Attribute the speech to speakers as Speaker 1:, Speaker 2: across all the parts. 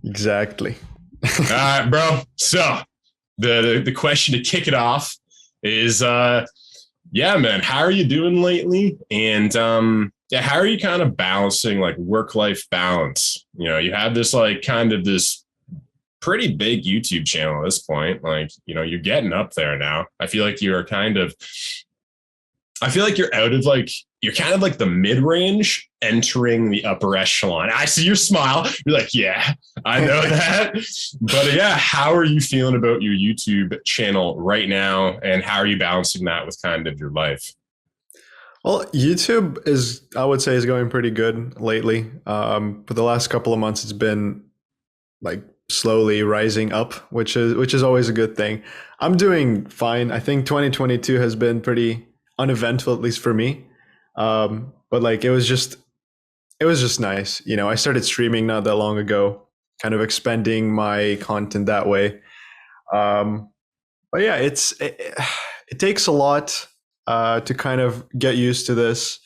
Speaker 1: Exactly.
Speaker 2: All right, bro. So the question to kick it off is yeah, man, how are you doing lately? And yeah, how are you kind of balancing like work-life balance? You know, you have this like kind of this pretty big YouTube channel at this point. Like, you know, you're getting up there now. I feel like you're kind of I feel like you're out of like, you're kind of like the mid-range entering the upper echelon. I see your smile. You're like, yeah, I know that. But yeah, how are you feeling about your YouTube channel right now? And how are you balancing that with kind of your life?
Speaker 1: Well, YouTube is, I would say, is going pretty good lately. For the last couple of months, it's been like slowly rising up, which is always a good thing. I'm doing fine. I think 2022 has been pretty uneventful, at least for me. But like it was just nice. You know, I started streaming not that long ago, kind of expanding my content that way. But yeah, it takes a lot to kind of get used to this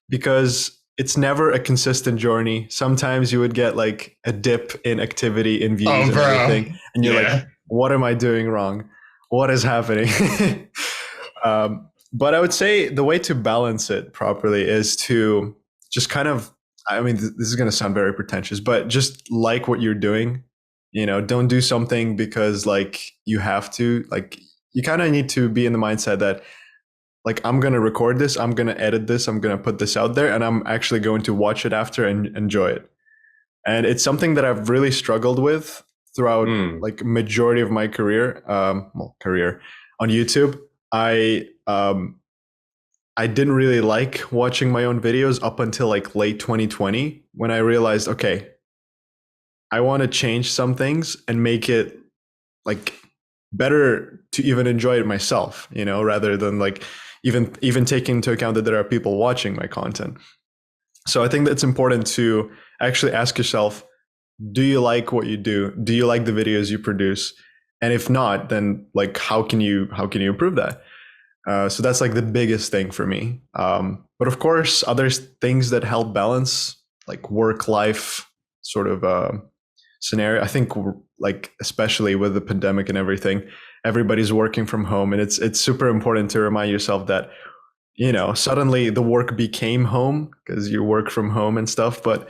Speaker 1: because it's never a consistent journey. Sometimes you would get like a dip in activity, in views,
Speaker 2: Oh,
Speaker 1: and
Speaker 2: bro.
Speaker 1: everything, and you're
Speaker 2: Yeah.
Speaker 1: like, "What am I doing wrong? What is happening?" But I would say the way to balance it properly is to just kind of, I mean, this is going to sound very pretentious, but just like what you're doing. You know, don't do something because like you have to. Like you kind of need to be in the mindset that like I'm going to record this, I'm going to edit this, I'm going to put this out there, and I'm actually going to watch it after and enjoy it. And it's something that I've really struggled with throughout like majority of my career, career on YouTube. I didn't really like watching my own videos up until like late 2020 when I realized, okay, I want to change some things and make it like better to even enjoy it myself, you know, rather than like even taking into account that there are people watching my content. So I think that's important to actually ask yourself, do you like what you do? Do you like the videos you produce? And if not, then like how can you improve that? So that's like the biggest thing for me. But of course, other things that help balance, like work life sort of scenario. I think like especially with the pandemic and everything, everybody's working from home, and it's super important to remind yourself that, you know, suddenly the work became home because you work from home and stuff. But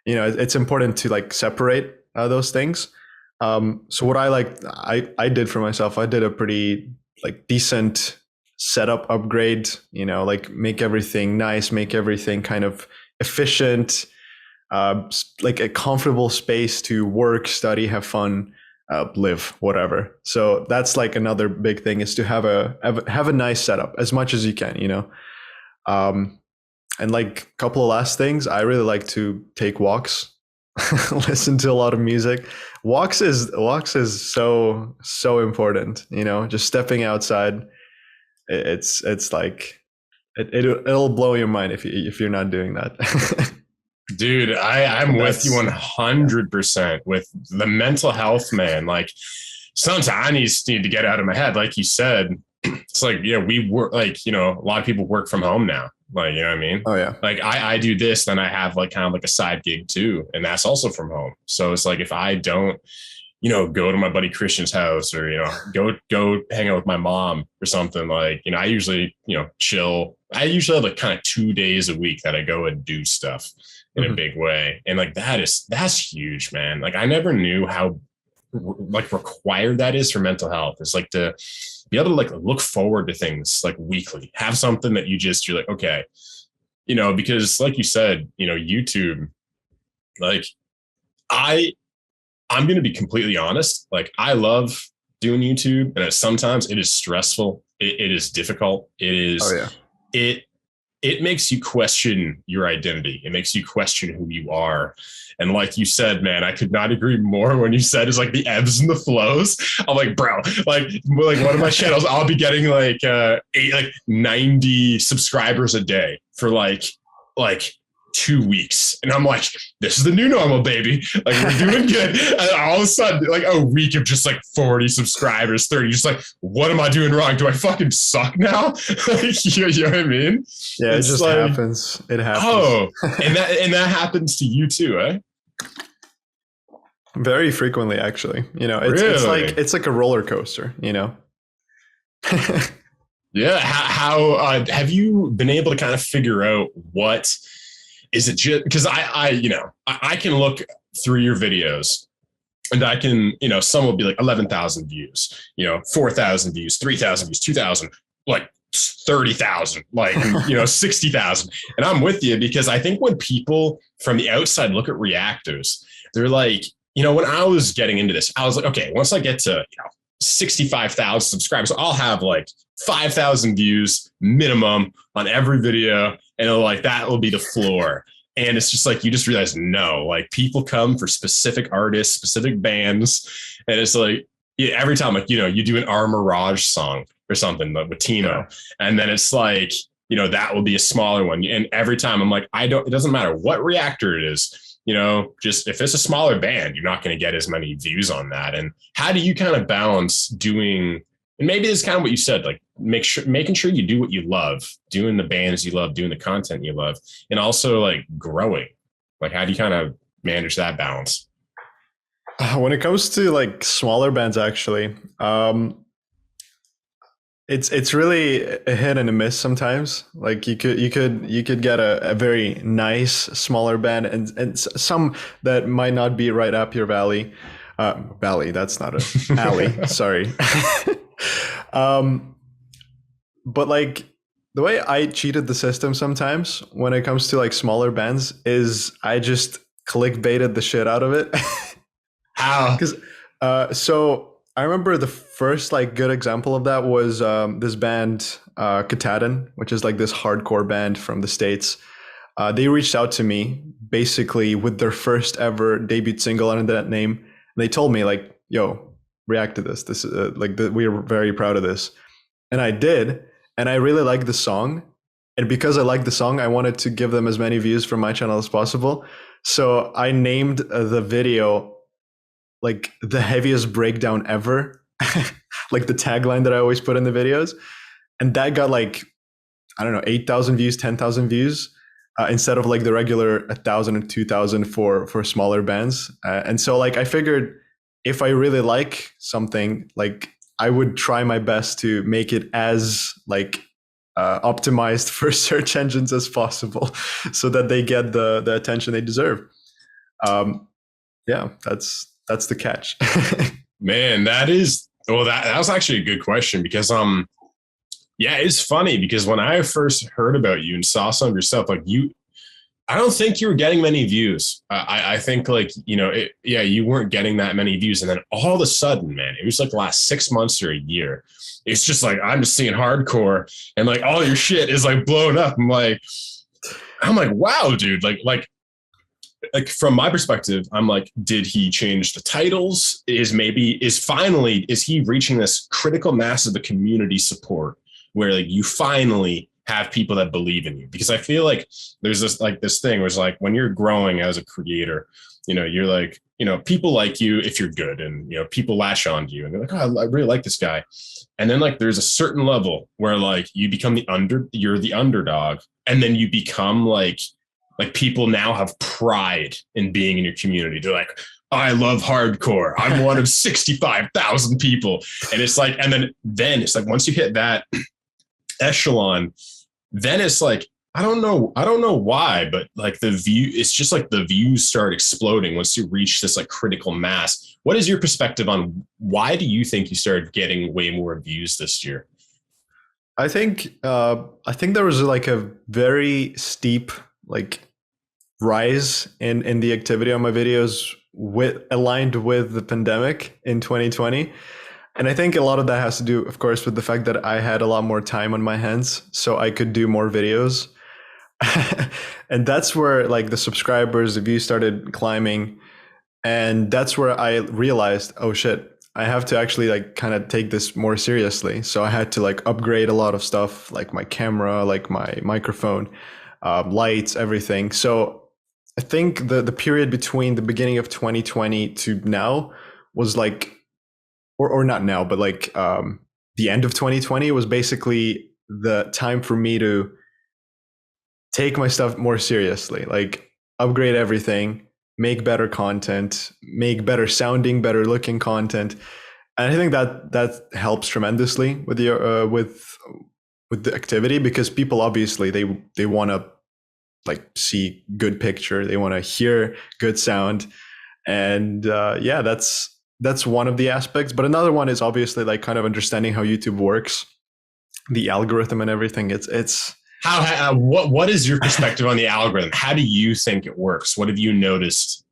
Speaker 1: you know, it's important to like separate those things. So what I did for myself, I did a pretty like decent setup upgrade. You know, like make everything nice, make everything kind of efficient, like a comfortable space to work, study, have fun, live, whatever. So that's like another big thing is to have a nice setup as much as you can, you know. And like a couple of last things, I really like to take walks, listen to a lot of music. Walks is so important, you know, just stepping outside. It's like it'll blow your mind if you're not doing that.
Speaker 2: Dude, I'm with you 100% with the mental health, man. Like sometimes I need to get out of my head. Like you said, it's like, you know, we work like, you know, a lot of people work from home now. Like, you know what I mean?
Speaker 1: Oh yeah.
Speaker 2: Like I do this, then I have like kind of like a side gig too. And that's also from home. So it's like, if I don't, you know, go to my buddy Christian's house or, you know, go hang out with my mom or something, like, you know, I usually, you know, chill. I usually have like kind of 2 days a week that I go and do stuff in a big way. And like, that's huge, man. Like I never knew how like required that is for mental health. It's like to be able to like look forward to things like weekly, have something that you're like, okay, you know, because like you said, you know, YouTube, like I'm going to be completely honest. Like I love doing YouTube, and sometimes it is stressful. It is difficult. It is,
Speaker 1: Oh yeah.
Speaker 2: It makes you question your identity. It makes you question who you are. And like you said, man, I could not agree more when you said it's like the ebbs and the flows. I'm like, bro, like one of my channels, I'll be getting like 90 subscribers a day for like 2 weeks. And I'm like, this is the new normal, baby. Like we're doing good. And all of a sudden, like a week of just like 40 subscribers, 30, just like, what am I doing wrong? Do I fucking suck now? Like, you know what I mean?
Speaker 1: Yeah,
Speaker 2: It's
Speaker 1: it just
Speaker 2: like,
Speaker 1: happens. It happens.
Speaker 2: oh, and that happens to you too, eh?
Speaker 1: Very frequently, actually. You know,
Speaker 2: Really?
Speaker 1: it's like a roller coaster. You know.
Speaker 2: Yeah. How have you been able to kind of figure out what is it? Just because I can look through your videos and I can, some will be like 11,000 views, 4,000 views, 3,000 views, 2,000, like 30,000, like, 60,000. And I'm with you because I think when people from the outside look at reactors, they're like, when I was getting into this, I was like, okay, once I get to, 65,000 subscribers, I'll have like 5,000 views minimum on every video. And like, that will be the floor. And it's just like, you just realize, no, like people come for specific artists, specific bands. And it's like, yeah, every time, like, you do an Our Mirage song or something like with Timo. Yeah. And then it's like, that will be a smaller one. And every time I'm like, it doesn't matter what reactor it is, just if it's a smaller band, you're not going to get as many views on that. And how do you kind of balance doing, and maybe this is kind of what you said, like making sure you do what you love, doing the bands you love, doing the content you love, and also like growing. Like, how do you kind of manage that balance?
Speaker 1: When it comes to like smaller bands, actually, it's really a hit and a miss sometimes. Like you could get a very nice smaller band and some that might not be right up your valley. Valley, that's not a alley. Sorry. But like the way I cheated the system sometimes when it comes to like smaller bands is I just clickbaited the shit out of it.
Speaker 2: How?
Speaker 1: Because so I remember the first like good example of that was this band Katahdin, which is like this hardcore band from the States. They reached out to me basically with their first ever debut single under that name. And they told me like, yo, react to this. This is we are very proud of this. And I did. And I really liked the song. And because I liked the song, I wanted to give them as many views from my channel as possible. So I named the video like the heaviest breakdown ever, like the tagline that I always put in the videos. And that got like, I don't know, 8,000 views, 10,000 views, instead of like the regular 1,000 and 2,000 for smaller bands. And so like I figured if I really like something, like I would try my best to make it as like optimized for search engines as possible so that they get the attention they deserve. Yeah, that's the catch.
Speaker 2: Man, that was actually a good question because yeah, it's funny because when I first heard about you and saw some of your stuff, like I don't think you were getting many views. I think like, you weren't getting that many views. And then all of a sudden, man, it was like the last 6 months or a year. It's just like, I'm just seeing hardcore and like all your shit is like blown up. I'm like, wow, dude, like from my perspective, I'm like, did he change the titles? Is he reaching this critical mass of the community support where like you finally have people that believe in you? Because I feel like there's this thing where it's like when you're growing as a creator, you're like, people like you if you're good, and people latch on to you and they're like, oh, I really like this guy. And then like there's a certain level where like you become you're the underdog, and then you become like people now have pride in being in your community. They're like, I love hardcore. I'm one of 65,000 people. And it's like, and then it's like, once you hit that echelon, then it's like, I don't know why, but like it's just like the views start exploding once you reach this like critical mass. What is your perspective on why do you think you started getting way more views this year?
Speaker 1: I think there was like a very steep like rise in the activity on my videos aligned with the pandemic in 2020. And I think a lot of that has to do, of course, with the fact that I had a lot more time on my hands, so I could do more videos. And that's where like the subscribers, the views started climbing. And that's where I realized, oh shit, I have to actually like kind of take this more seriously. So I had to like upgrade a lot of stuff, like my camera, like my microphone, lights, everything. So I think the period between the beginning of 2020 to now was like, or not now, but like the end of 2020 was basically the time for me to take my stuff more seriously, like upgrade everything, make better content, make better sounding, better looking content. And I think that helps tremendously with your with the activity, because people obviously they want to like see good picture, they want to hear good sound, and yeah, that's one of the aspects. But another one is obviously like kind of understanding how YouTube works, the algorithm and everything. It's
Speaker 2: what is your perspective on the algorithm? How do you think it works? What have you noticed?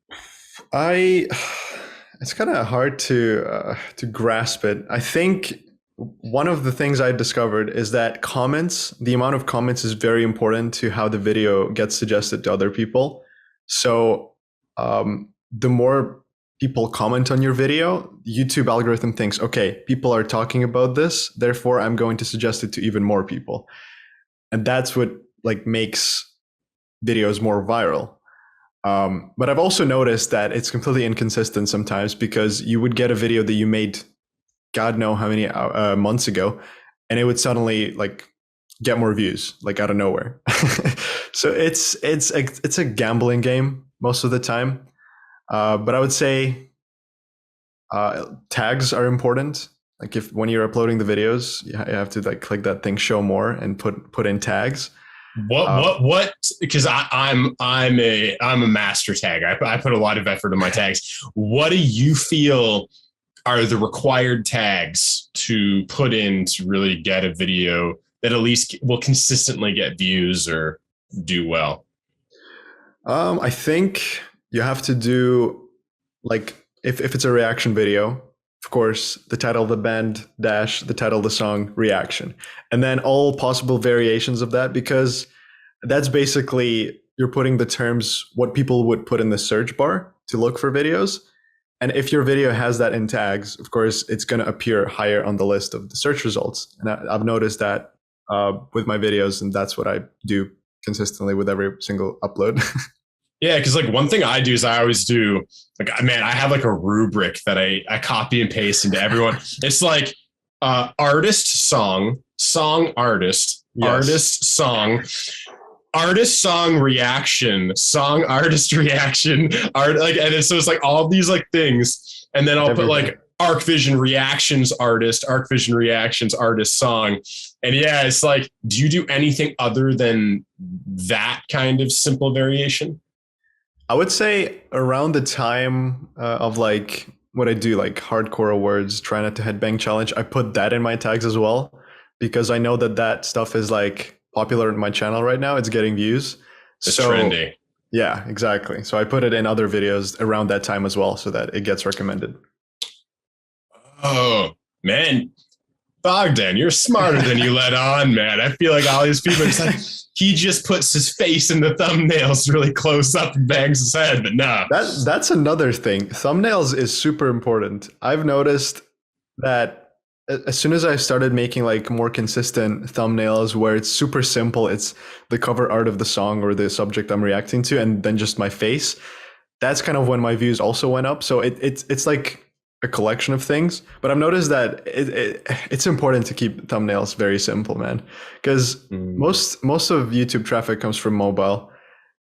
Speaker 1: It's kind of hard to grasp it. I think one of the things I discovered is that comments, the amount of comments is very important to how the video gets suggested to other people. So the more people comment on your video, YouTube algorithm thinks, okay, people are talking about this, therefore I'm going to suggest it to even more people. And that's what like makes videos more viral. But I've also noticed that it's completely inconsistent sometimes, because you would get a video that you made God know how many months ago, and it would suddenly like get more views like out of nowhere. So it's a gambling game most of the time. But I would say tags are important. Like if when you're uploading the videos, you have to like click that thing, show more, and put in tags.
Speaker 2: What? Because I'm a master tag. I put a lot of effort in my tags. What do you feel are the required tags to put in to really get a video that at least will consistently get views or do well?
Speaker 1: I think you have to do like if it's a reaction video, of course, the title of the band dash the title of the song reaction, and then all possible variations of that, because that's basically you're putting the terms what people would put in the search bar to look for videos. And if your video has that in tags, of course, it's going to appear higher on the list of the search results. And I've noticed that with my videos, and that's what I do consistently with every single upload.
Speaker 2: Yeah, because like one thing I do is I always do like, man, I have like a rubric that I copy and paste into everyone. It's like artist, song, song, artist, yes. Artist, song. Artist, song, reaction, song, artist, reaction, art, like, and so it's like all these like things, and then I'll put like Arc Vision reactions, artist, Arc Vision reactions, artist, song, and yeah, it's like, do you do anything other than that kind of simple variation?
Speaker 1: I would say around the time of like what I do, like hardcore awards, try not to headbang challenge, I put that in my tags as well, because I know that stuff is like popular in my channel right now. It's getting views.
Speaker 2: It's so trendy.
Speaker 1: Yeah, exactly. So I put it in other videos around that time as well, so that it gets recommended.
Speaker 2: Oh man, Bogdan, you're smarter than you let on, man. I feel like all these people are just like, he just puts his face in the thumbnails really close up and bangs his head, but no.
Speaker 1: That's another thing. Thumbnails is super important. I've noticed that as soon as I started making like more consistent thumbnails where it's super simple, it's the cover art of the song or the subject I'm reacting to, and then just my face, that's kind of when my views also went up. So it's like a collection of things. But I've noticed that it's important to keep thumbnails very simple, man, because most of YouTube traffic comes from mobile,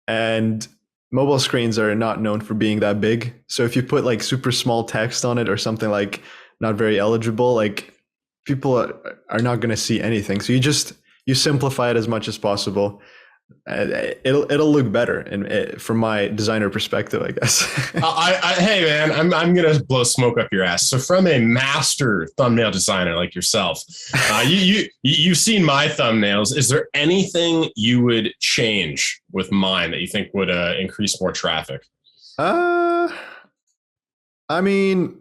Speaker 1: and mobile screens are not known for being that big. So if you put like super small text on it or something like not very eligible, like people are not going to see anything. So you simplify it as much as possible. It'll look better, and from my designer perspective, I guess.
Speaker 2: Hey man, I'm gonna blow smoke up your ass. So from a master thumbnail designer like yourself, you've seen my thumbnails. Is there anything you would change with mine that you think would increase more traffic?
Speaker 1: I mean,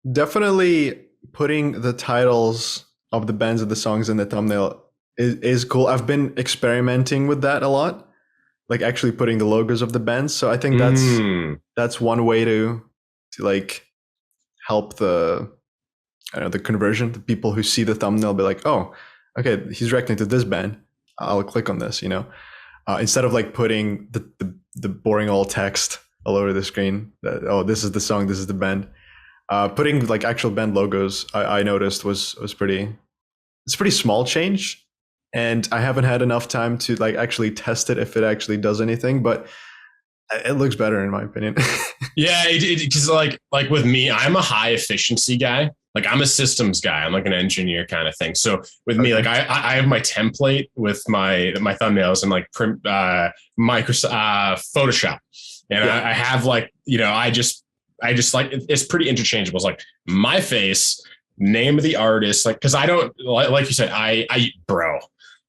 Speaker 1: definitely putting the titles of the bands of the songs in the thumbnail is cool. I've been experimenting with that a lot, like actually putting the logos of the bands. So I think that's one way to like help the conversion. The people who see the thumbnail be like, oh, okay, he's reacting to this band, I'll click on this, instead of like putting the boring old text all over the screen that, oh, this is the song, this is the band. Putting like actual band logos, I noticed was it's a pretty small change, and I haven't had enough time to like actually test it if it actually does anything. But It looks better in my opinion.
Speaker 2: Yeah, because like with me, I'm a high efficiency guy. Like I'm a systems guy. I'm like an engineer kind of thing. So with me, like I have my template with my thumbnails and like Microsoft Photoshop, and I have like I just like it's pretty interchangeable. It's like my face, name of the artist, like because I don't like you said, bro,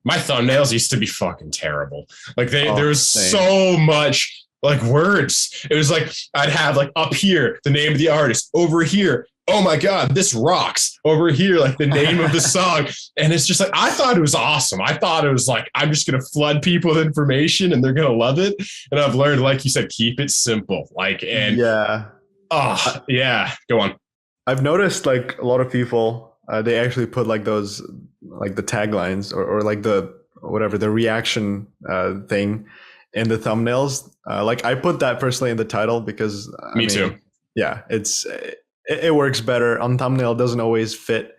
Speaker 2: my thumbnails used to be fucking terrible. Like there was so much like words. It was like I'd have like up here the name of the artist, over here, oh my god, this rocks, over here like the name of the song, and it's just like I thought it was awesome. I thought it was like I'm just gonna flood people with information and they're gonna love it. And I've learned, like you said, keep it simple. Like and go on.
Speaker 1: I've noticed like a lot of people they actually put like those like the taglines or like the whatever the reaction thing in the thumbnails. Like I put that personally in the title because
Speaker 2: Me too.
Speaker 1: Yeah, it works better on thumbnail. It doesn't always fit.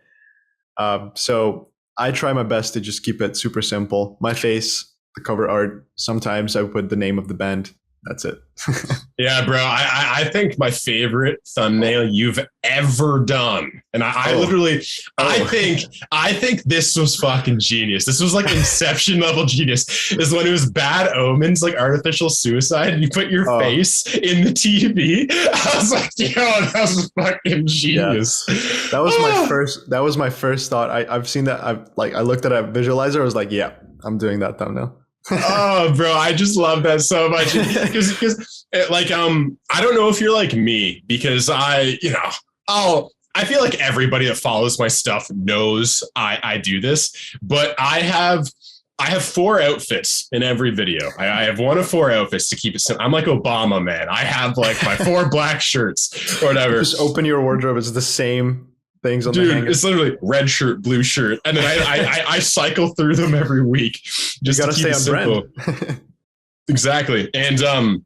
Speaker 1: So I try my best to just keep it super simple. My face, the cover art. Sometimes I put the name of the band. That's it.
Speaker 2: Yeah, bro. I think my favorite thumbnail you've ever done, and I literally, I think this was fucking genius. This was like Inception level genius. Is when it was Bad Omens, like artificial suicide, and you put your face in the TV. I was like, yo, that was fucking genius.
Speaker 1: Yes. That was my first. That was my first thought. I've seen that. I looked at a visualizer. I was like, yeah, I'm doing that thumbnail.
Speaker 2: Oh, bro, I just love that so much because like I don't know if you're like me because I feel like everybody that follows my stuff knows I do this, but I have 4 outfits in every video. I have one of 4 outfits to keep it simple. I'm like Obama, man. I have like my 4 black shirts or whatever.
Speaker 1: Just open your wardrobe. It's the same things on the hanger.
Speaker 2: It's literally red shirt, blue shirt, and then I cycle through them every week just to keep it simple. Brand. Exactly, and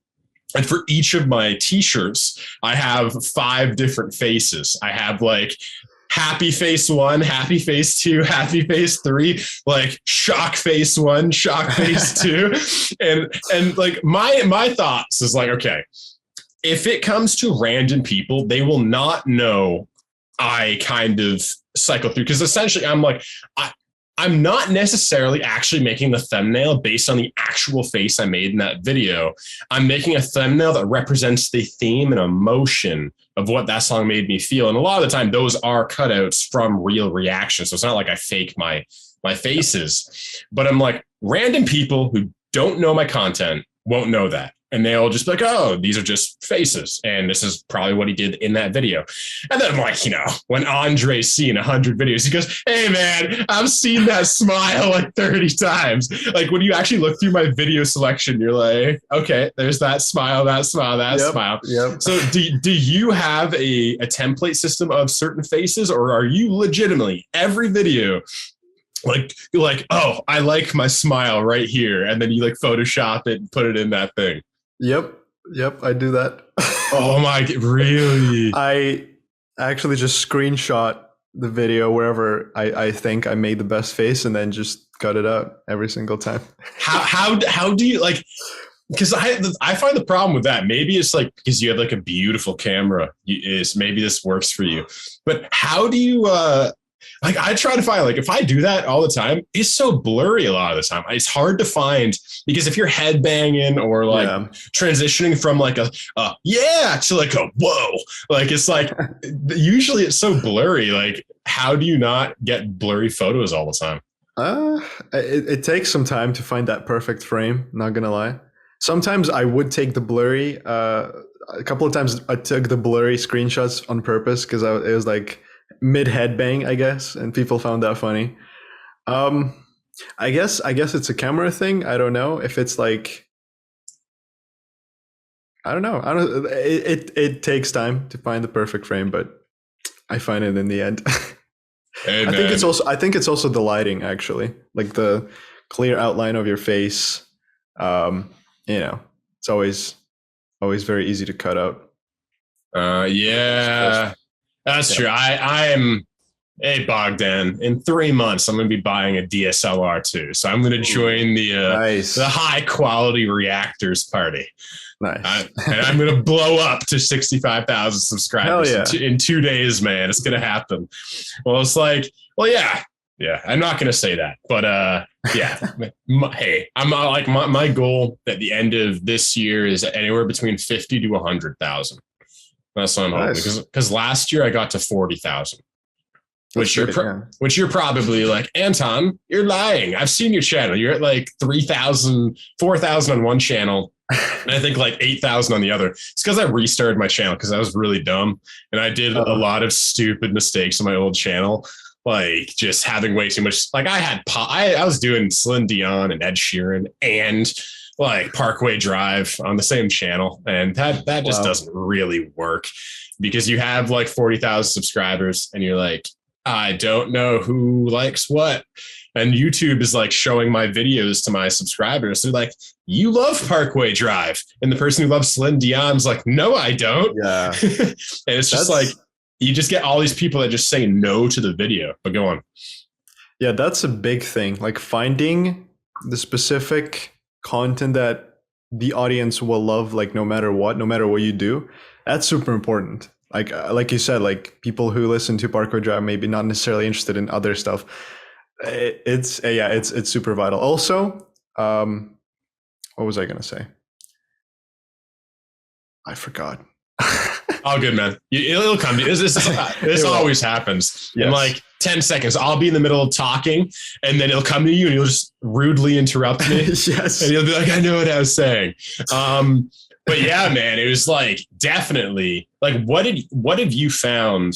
Speaker 2: for each of my t-shirts, I have 5 different faces. I have like happy face 1, happy face 2, happy face 3, like shock face 1, shock face 2, and like my thoughts is like, okay, if it comes to random people, they will not know I kind of cycle through because essentially I'm like, I'm not necessarily actually making the thumbnail based on the actual face I made in that video. I'm making a thumbnail that represents the theme and emotion of what that song made me feel. And a lot of the time those are cutouts from real reactions. So it's not like I fake my faces, but I'm like, random people who don't know my content won't know that. And they'll just be like, oh, these are just faces. And this is probably what he did in that video. And then like, when Andre's seen 100 videos, he goes, hey man, I've seen that smile like 30 times. Like when you actually look through my video selection, you're like, okay, there's that smile, that smile, that smile.
Speaker 1: Yep.
Speaker 2: So do you have a template system of certain faces, or are you legitimately every video like, oh, I like my smile right here, and then you like Photoshop it and put it in that thing?
Speaker 1: Yep, I do that.
Speaker 2: Oh my, really?
Speaker 1: I actually just screenshot the video wherever I think I made the best face and then just cut it out every single time.
Speaker 2: How do you like, because I find the problem with that, maybe it's like because you have like a beautiful camera, maybe this works for you, but how do you like I try to find, like if I do that all the time, it's so blurry a lot of the time. It's hard to find because if you're headbanging or like transitioning from like a to like a whoa, like it's like usually it's so blurry. Like how do you not get blurry photos all the time?
Speaker 1: It takes some time to find that perfect frame, not gonna lie. Sometimes I would take the blurry, a couple of times I took the blurry screenshots on purpose because it was like mid headbang, I guess, and people found that funny. I guess it's a camera thing. I don't know if it's like, I don't know. It takes time to find the perfect frame, but I find it in the end.
Speaker 2: Hey,
Speaker 1: I think it's also the lighting, actually, like the clear outline of your face. It's always very easy to cut out.
Speaker 2: Yeah. That's true. I'm hey, Bogdan, in 3 months, I'm going to be buying a DSLR too. So I'm going to join the high quality reactors party.
Speaker 1: Nice.
Speaker 2: And I'm going to blow up to 65,000 subscribers in 2 days, man. It's going to happen. Well, it's like, well, yeah, I'm not going to say that, but yeah. Hey, I'm like my goal at the end of this year is anywhere between 50 to 100,000. That's what I'm hoping, because last year I got to 40,000. Which you're probably like, Anton, you're lying. I've seen your channel. You're at like 3,000, 4,000 on one channel. And I think like 8,000 on the other. It's because I restarted my channel because I was really dumb. And I did a lot of stupid mistakes on my old channel. Like just having way too much. Like I was doing Celine Dion and Ed Sheeran and like Parkway Drive on the same channel. And that just doesn't really work because you have like 40,000 subscribers and you're like, I don't know who likes what. And YouTube is like showing my videos to my subscribers. They're like, you love Parkway Drive. And the person who loves Celine Dion's like, no, I don't.
Speaker 1: Yeah.
Speaker 2: And it's just like, you just get all these people that just say no to the video. But go on.
Speaker 1: Yeah, that's a big thing. Like finding the specific content that the audience will love, like no matter what you do, that's super important. Like you said, like people who listen to Parkway Drive maybe not necessarily interested in other stuff. It's super vital. Also, what was I gonna say? I forgot.
Speaker 2: Oh, good, man. It'll come to you. This always happens. Yes. In like 10 seconds, I'll be in the middle of talking, and then it'll come to you, and you'll just rudely interrupt me.
Speaker 1: Yes,
Speaker 2: and you'll be like, "I know what I was saying." But yeah, man, it was like definitely like what have you found?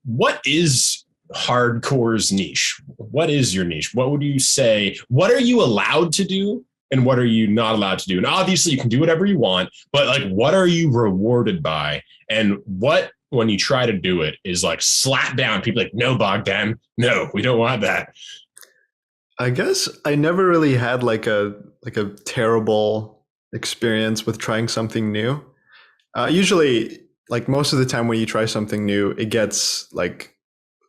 Speaker 2: What is hardcore's niche? What is your niche? What would you say? What are you allowed to do and what are you not allowed to do? And obviously you can do whatever you want, but like what are you rewarded by? And what when you try to do it is like slap down people like, no, Bogdan, no, we don't want that.
Speaker 1: I guess I never really had like a terrible experience with trying something new. Usually, like most of the time when you try something new, it gets like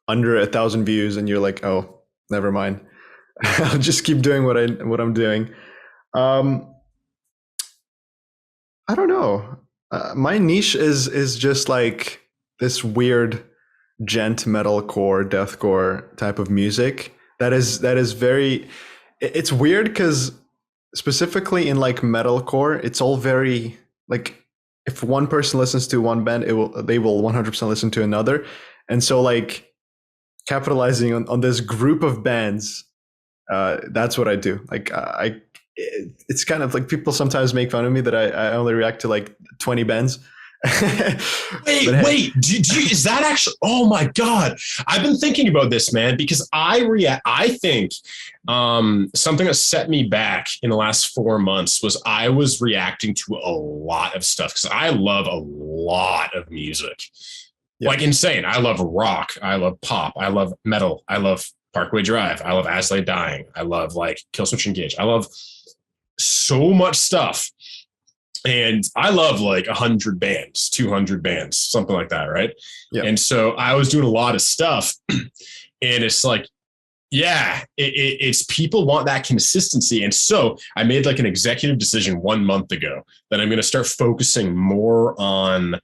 Speaker 1: under 1,000 views, and you're like, oh, never mind. I'll just keep doing what I'm doing. I don't know. My niche is just like this weird gent metalcore, deathcore type of music. That is very. It's weird because specifically in like metalcore, it's all very like if one person listens to one band, they will 100% listen to another, and so like capitalizing on this group of bands, that's what I do. Like it's kind of like people sometimes make fun of me that I only react to like 20 bands.
Speaker 2: Wait, is that actually, oh my God, I've been thinking about this, man, because I think something that set me back in the last 4 months was I was reacting to a lot of stuff because I love a lot of music. Yep. Like insane. I love rock, I love pop, I love metal, I love Parkway Drive, I love As Lay Dying, I love like Killswitch Engage, I love so much stuff. And I love like 100 bands, 200 bands, something like that, right? Yep. And so I was doing a lot of stuff, and it's like, yeah, it's people want that consistency. And so I made like an executive decision 1 month ago that I'm going to start focusing more on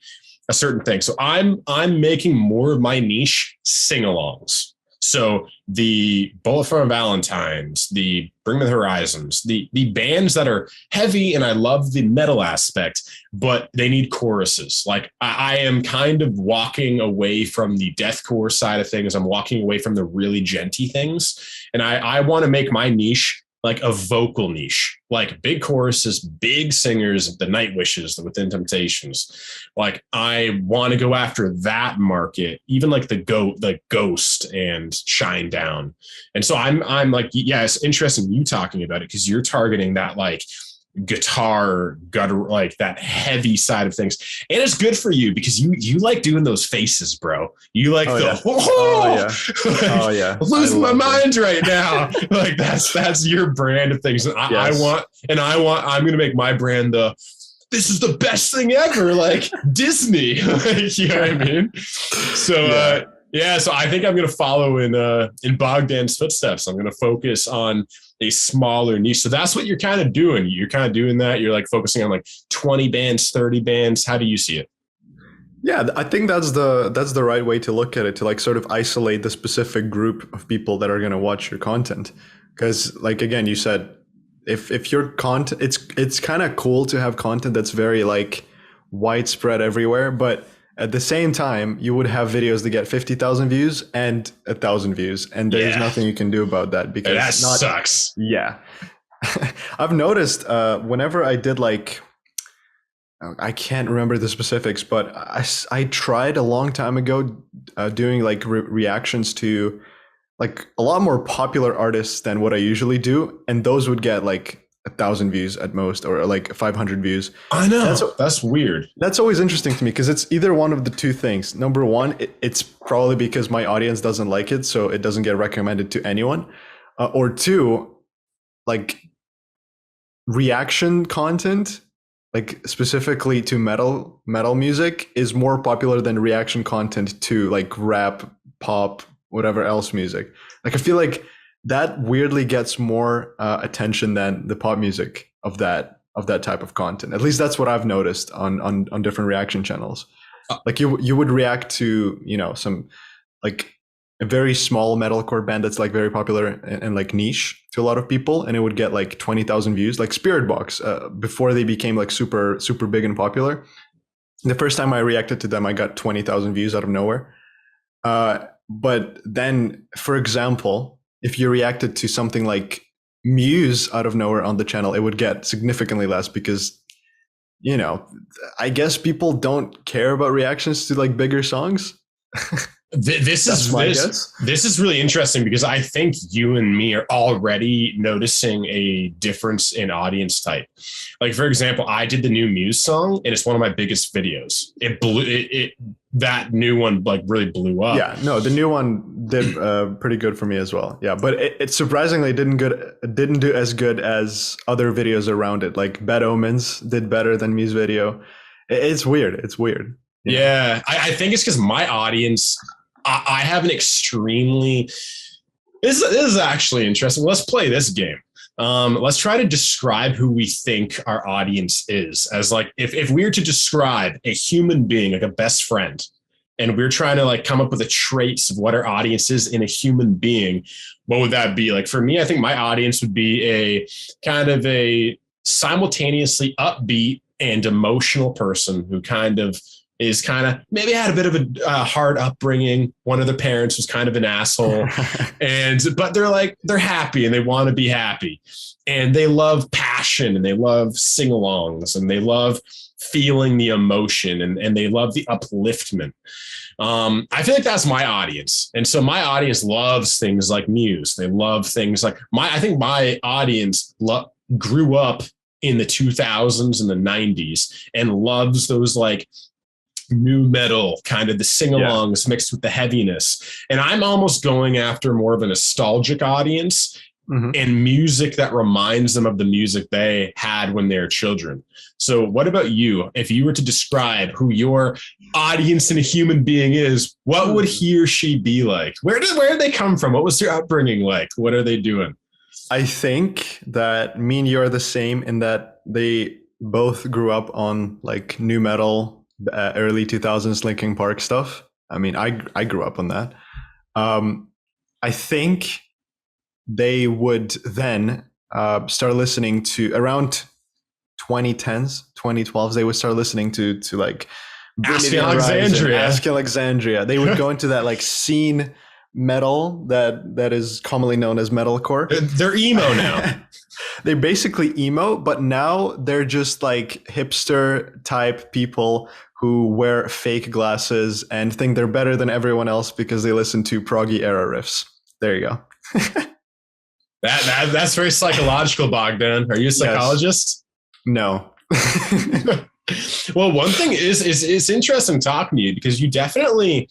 Speaker 2: a certain thing. So I'm making more of my niche sing-alongs. So the Bullet for Valentine's, the Bring Me the Horizons, the bands that are heavy, and I love the metal aspect, but they need choruses. Like I am kind of walking away from the deathcore side of things. I'm walking away from the really genty things. And I want to make my niche like a vocal niche, like big choruses, big singers, the Nightwishes, the Within Temptations. Like I want to go after that market, even like the Ghost and Shine Down. And so I'm like, yeah, it's interesting you talking about it because you're targeting that like guitar gutter, like that heavy side of things, and it's good for you because you like doing those faces, bro. You like losing my mind right now. Like that's your brand of things. And I'm gonna make my brand this is the best thing ever, like Disney. Like, you know what I mean? So Yeah, so I think I'm going to follow in Bogdan's footsteps. I'm going to focus on a smaller niche. So that's what you're kind of doing. You're kind of doing that. You're like focusing on like 20 bands, 30 bands. How do you see it?
Speaker 1: Yeah, I think that's the right way to look at it, to like sort of isolate the specific group of people that are going to watch your content. Because like again, you said if your content, it's kind of cool to have content that's very like widespread everywhere, but at the same time, you would have videos that get 50,000 views and 1,000 views, and there's
Speaker 2: Yeah.
Speaker 1: nothing you can do about that because
Speaker 2: That sucks.
Speaker 1: Yeah, I've noticed whenever I did like, I can't remember the specifics, but I tried a long time ago doing like reactions to like a lot more popular artists than what I usually do, and those would get like 1,000 views at most, or like 500 views.
Speaker 2: I know. That's weird.
Speaker 1: That's always interesting to me because it's either one of the two things. Number one, it's probably because my audience doesn't like it, so it doesn't get recommended to anyone. Or two, like reaction content, like specifically to metal music, is more popular than reaction content to like rap, pop, whatever else music. Like I feel like that weirdly gets more attention than the pop music of that type of content. At least that's what I've noticed on different reaction channels. Like you would react to, you know, some like a very small metalcore band that's like very popular and like niche to a lot of people, and it would get like 20,000 views, like Spirit Box, before they became like super big and popular. The first time I reacted to them, I got 20,000 views out of nowhere. But then, for example, if you reacted to something like Muse out of nowhere on the channel, it would get significantly less because, you know, I guess people don't care about reactions to like bigger songs.
Speaker 2: This is really interesting because I think you and me are already noticing a difference in audience type. Like, for example, I did the new Muse song and it's one of my biggest videos. That new one like really blew up.
Speaker 1: Yeah, no, the new one did pretty good for me as well. Yeah, but it surprisingly didn't do as good as other videos around it. Like Bad Omens did better than Muse video. It's weird. It's weird.
Speaker 2: Yeah, I think it's because my audience, I have an extremely, this is actually interesting. Let's play this game. Let's try to describe who we think our audience is, as like, if we were to describe a human being, like a best friend, and we're trying to like come up with the traits of what our audience is in a human being, what would that be? Like for me, I think my audience would be a kind of a simultaneously upbeat and emotional person who kind of maybe had a bit of a hard upbringing. One of their parents was kind of an asshole, but they're happy and they want to be happy, and they love passion and they love sing-alongs and they love feeling the emotion and they love the upliftment. I feel like that's my audience, and so my audience loves things like Muse. They love things like I think my audience grew up in the 2000s and the 90s and loves those like new metal, kind of the sing-alongs mixed with the heaviness. And I'm almost going after more of a nostalgic audience and music that reminds them of the music they had when they were children. So what about you? If you were to describe who your audience and a human being is, what would he or she be like? Where did they come from? What was their upbringing like? What are they doing?
Speaker 1: I think that me and you are the same in that they both grew up on like new metal, early 2000s Linkin Park stuff. I mean, I grew up on that. I think they would then start listening to around 2010s, 2012s. They would start listening to like
Speaker 2: Asking Alexandria.
Speaker 1: They would go into that like scene metal that is commonly known as metalcore.
Speaker 2: They're emo now.
Speaker 1: They're basically emo, but now they're just like hipster type people who wear fake glasses and think they're better than everyone else because they listen to proggy era riffs. There you go.
Speaker 2: That's very psychological, Bogdan. Are you a psychologist?
Speaker 1: Yes. No.
Speaker 2: Well, one thing is it's interesting talking to you because you definitely,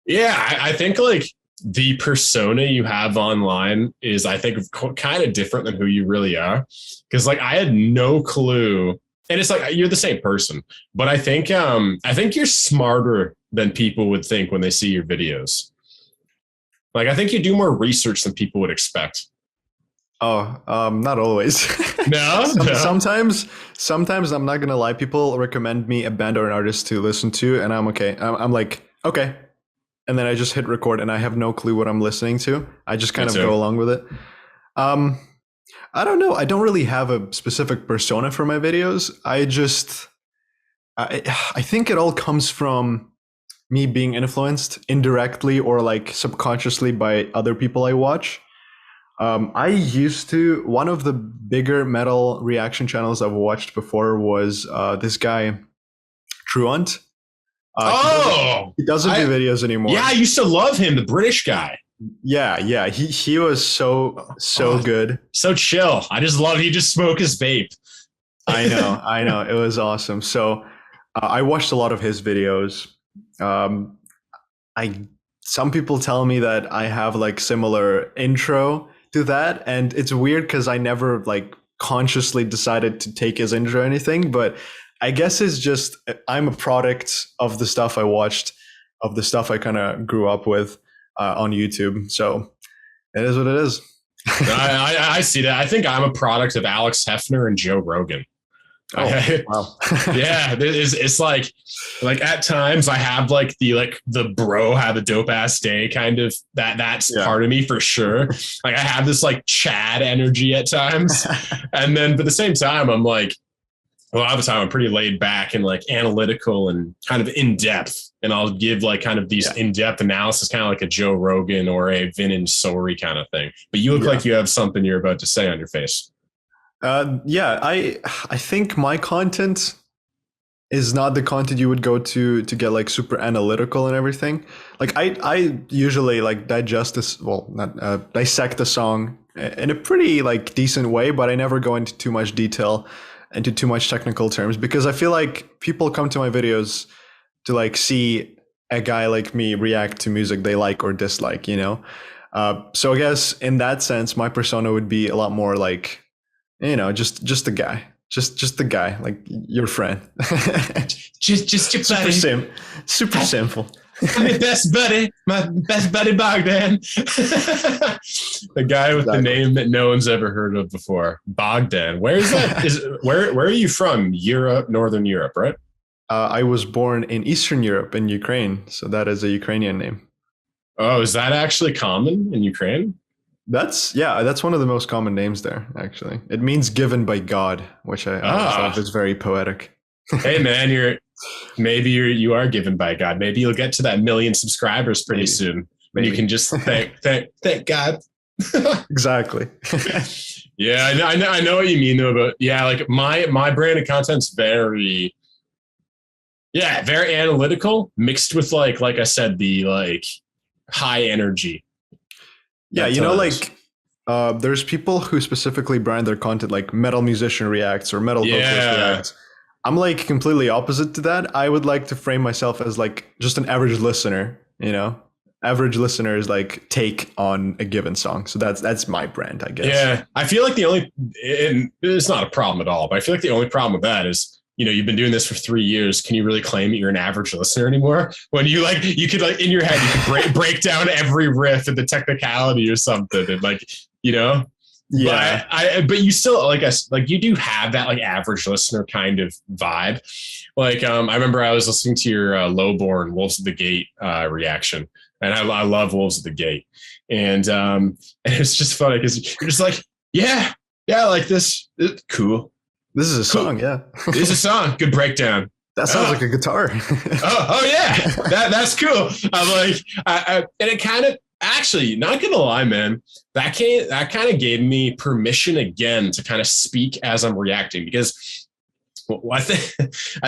Speaker 2: I think like the persona you have online is, I think, kind of different than who you really are. Because like I had no clue. And it's like you're the same person, but I think you're smarter than people would think when they see your videos. Like, I think you do more research than people would expect.
Speaker 1: Oh, not always.
Speaker 2: No?
Speaker 1: Sometimes I'm not gonna lie. People recommend me a band or an artist to listen to, and I'm okay. I'm like, okay, and then I just hit record, and I have no clue what I'm listening to. I just kind of go along with it. I don't know. I don't really have a specific persona for my videos. I think it all comes from me being influenced indirectly or like subconsciously by other people I watch. One of the bigger metal reaction channels I've watched before was this guy, Truant. He doesn't do videos anymore.
Speaker 2: Yeah, I used to love him, the British guy.
Speaker 1: Yeah. He was so good.
Speaker 2: So chill. I just love he just smoked his vape.
Speaker 1: I know. It was awesome. So I watched a lot of his videos. Some people tell me that I have like similar intro to that, and it's weird because I never like consciously decided to take his intro or anything, but I guess it's just I'm a product of the stuff I watched, of the stuff I kind of grew up with on YouTube. So it is what it is.
Speaker 2: I see that. I think I'm a product of Alex Hefner and Joe Rogan.
Speaker 1: Oh, wow.
Speaker 2: Yeah, it's like at times I have like the bro have a dope ass day kind of that's part of me for sure. Like I have this like Chad energy at times, and then but at the same time I'm like a lot of the time I'm pretty laid back and like analytical and kind of in depth, and I'll give like kind of these in depth analysis, kind of like a Joe Rogan or a Vin and Sori kind of thing. But you look like you have something you're about to say on your face.
Speaker 1: I think my content is not the content you would go to get like super analytical and everything. Like I usually like dissect the song in a pretty like decent way, but I never go into too much detail, into too much technical terms, because I feel like people come to my videos to like see a guy like me react to music they like or dislike, you know? So I guess in that sense, my persona would be a lot more like, you know, just the guy, just the guy, like your friend.
Speaker 2: just your buddy.
Speaker 1: Super simple.
Speaker 2: My best buddy Bogdan. The guy with the name that no one's ever heard of before, Bogdan. Where is that? Where are you from? Europe, Northern Europe, right?
Speaker 1: I was born in Eastern Europe in Ukraine, so that is a Ukrainian name.
Speaker 2: Oh, is that actually common in Ukraine?
Speaker 1: That's one of the most common names there, actually. It means given by God, which I thought is very poetic.
Speaker 2: Hey man, you are given by God. Maybe you'll get to that 1 million subscribers pretty soon. When you can just thank God.
Speaker 1: Exactly.
Speaker 2: Yeah, I know what you mean though. But yeah, like my brand of content's very analytical, mixed with like I said, the like high energy.
Speaker 1: Yeah, you know, like there's people who specifically brand their content like metal musician reacts or metal vocalist reacts. I'm like completely opposite to that. I would like to frame myself as like just an average listener, you know? Average listener's like take on a given song. So that's my brand, I guess. Yeah,
Speaker 2: I feel like it's not a problem at all, but I feel like the only problem with that is, you know, you've been doing this for 3 years. Can you really claim that you're an average listener anymore? When you could like in your head, you could break down every riff and the technicality or something, and like, you know, but you still like you do have that like average listener kind of vibe. Like, I remember I was listening to your Lowborn Wolves of the Gate reaction, and I love Wolves of the Gate, and it's just funny because you're just like, yeah, like this, cool.
Speaker 1: This is a song, yeah.
Speaker 2: This is a song. Good breakdown.
Speaker 1: That sounds like a guitar.
Speaker 2: oh yeah, that's cool. I'm like, and it kind of actually, not gonna lie, man, that kind of gave me permission again to kind of speak as I'm reacting, because I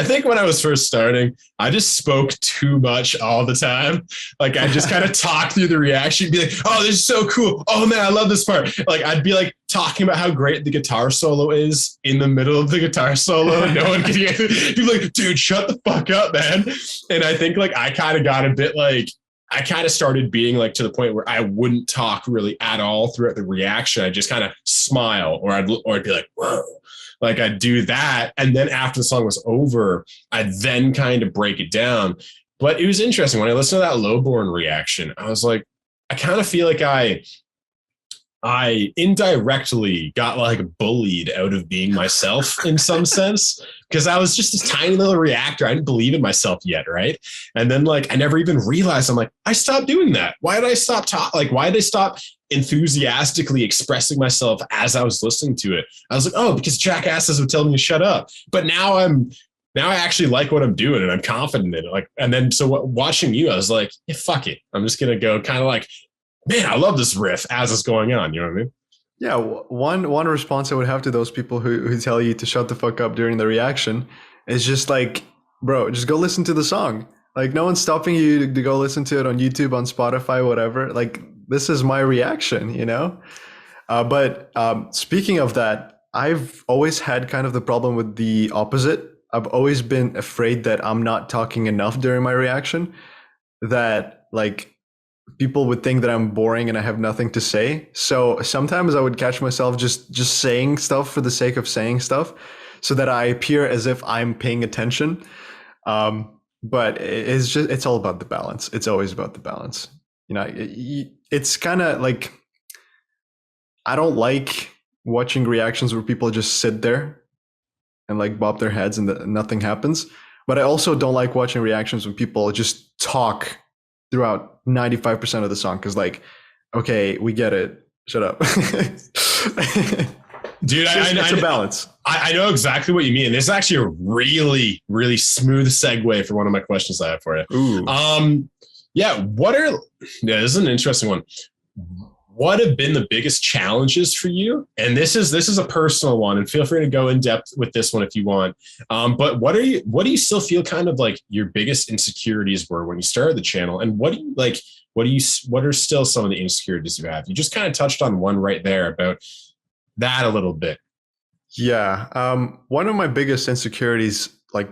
Speaker 2: think when I was first starting, I just spoke too much all the time. Like I just kind of talk through the reaction, be like, "Oh, this is so cool! Oh man, I love this part!" Like I'd be like talking about how great the guitar solo is in the middle of the guitar solo, and no one can hear it. Be like, "Dude, shut the fuck up, man!" And I think like I kind of got a bit like I kind of started being like to the point where I wouldn't talk really at all throughout the reaction. I just kind of smile, or I'd be like, "Whoa." Like I'd do that. And then after the song was over, I'd then kind of break it down. But it was interesting when I listened to that Lowborn reaction. I was like, I kind of feel like I indirectly got like bullied out of being myself in some sense, because I was just this tiny little reactor. I didn't believe in myself yet, right? And then like I never even realized. I'm like, I stopped doing that. Why did I stop why did I stop enthusiastically expressing myself as I was listening to it? I was like, oh, because jackasses would tell me to shut up. But now I actually like what I'm doing and I'm confident in it. Like, and then so watching you, I was like, yeah, fuck it. I'm just gonna go kind of like, man, I love this riff as it's going on. You know what I mean?
Speaker 1: Yeah. One response I would have to those people who tell you to shut the fuck up during the reaction is just like, bro, just go listen to the song. Like, no one's stopping you to go listen to it on YouTube, on Spotify, whatever. Like, this is my reaction, you know? But speaking of that, I've always had kind of the problem with the opposite. I've always been afraid that I'm not talking enough during my reaction, that like people would think that I'm boring and I have nothing to say. So sometimes I would catch myself just saying stuff for the sake of saying stuff so that I appear as if I'm paying attention. But it's all about the balance. It's always about the balance. You know, it's kind of like, I don't like watching reactions where people just sit there and like bob their heads and nothing happens. But I also don't like watching reactions when people just talk throughout 95% of the song, because like, okay, we get it, shut up.
Speaker 2: Dude,
Speaker 1: it's a balance.
Speaker 2: I know exactly what you mean. This is actually a really, really smooth segue for one of my questions I have for you.
Speaker 1: Ooh.
Speaker 2: Yeah, this is an interesting one. What have been the biggest challenges for you? And this is a personal one, and feel free to go in depth with this one if you want. But what do you still feel kind of like your biggest insecurities were when you started the channel? And what are still some of the insecurities you have? You just kind of touched on one right there about that a little bit.
Speaker 1: Yeah. One of my biggest insecurities, like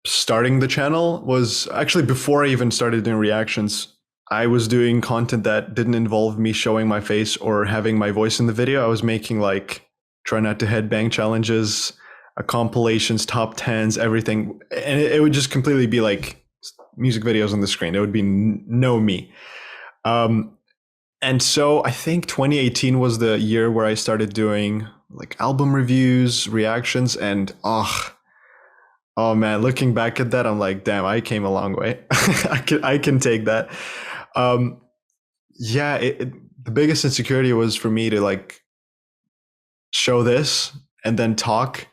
Speaker 1: starting the channel, was actually before I even started doing reactions. I was doing content that didn't involve me showing my face or having my voice in the video. I was making like try not to headbang challenges, compilations, top tens, everything. And it would just completely be like music videos on the screen. It would be no me. And so I think 2018 was the year where I started doing like album reviews, reactions, and oh man, looking back at that, I'm like, damn, I came a long way. I can take that. Yeah, the biggest insecurity was for me to like show this and then talk.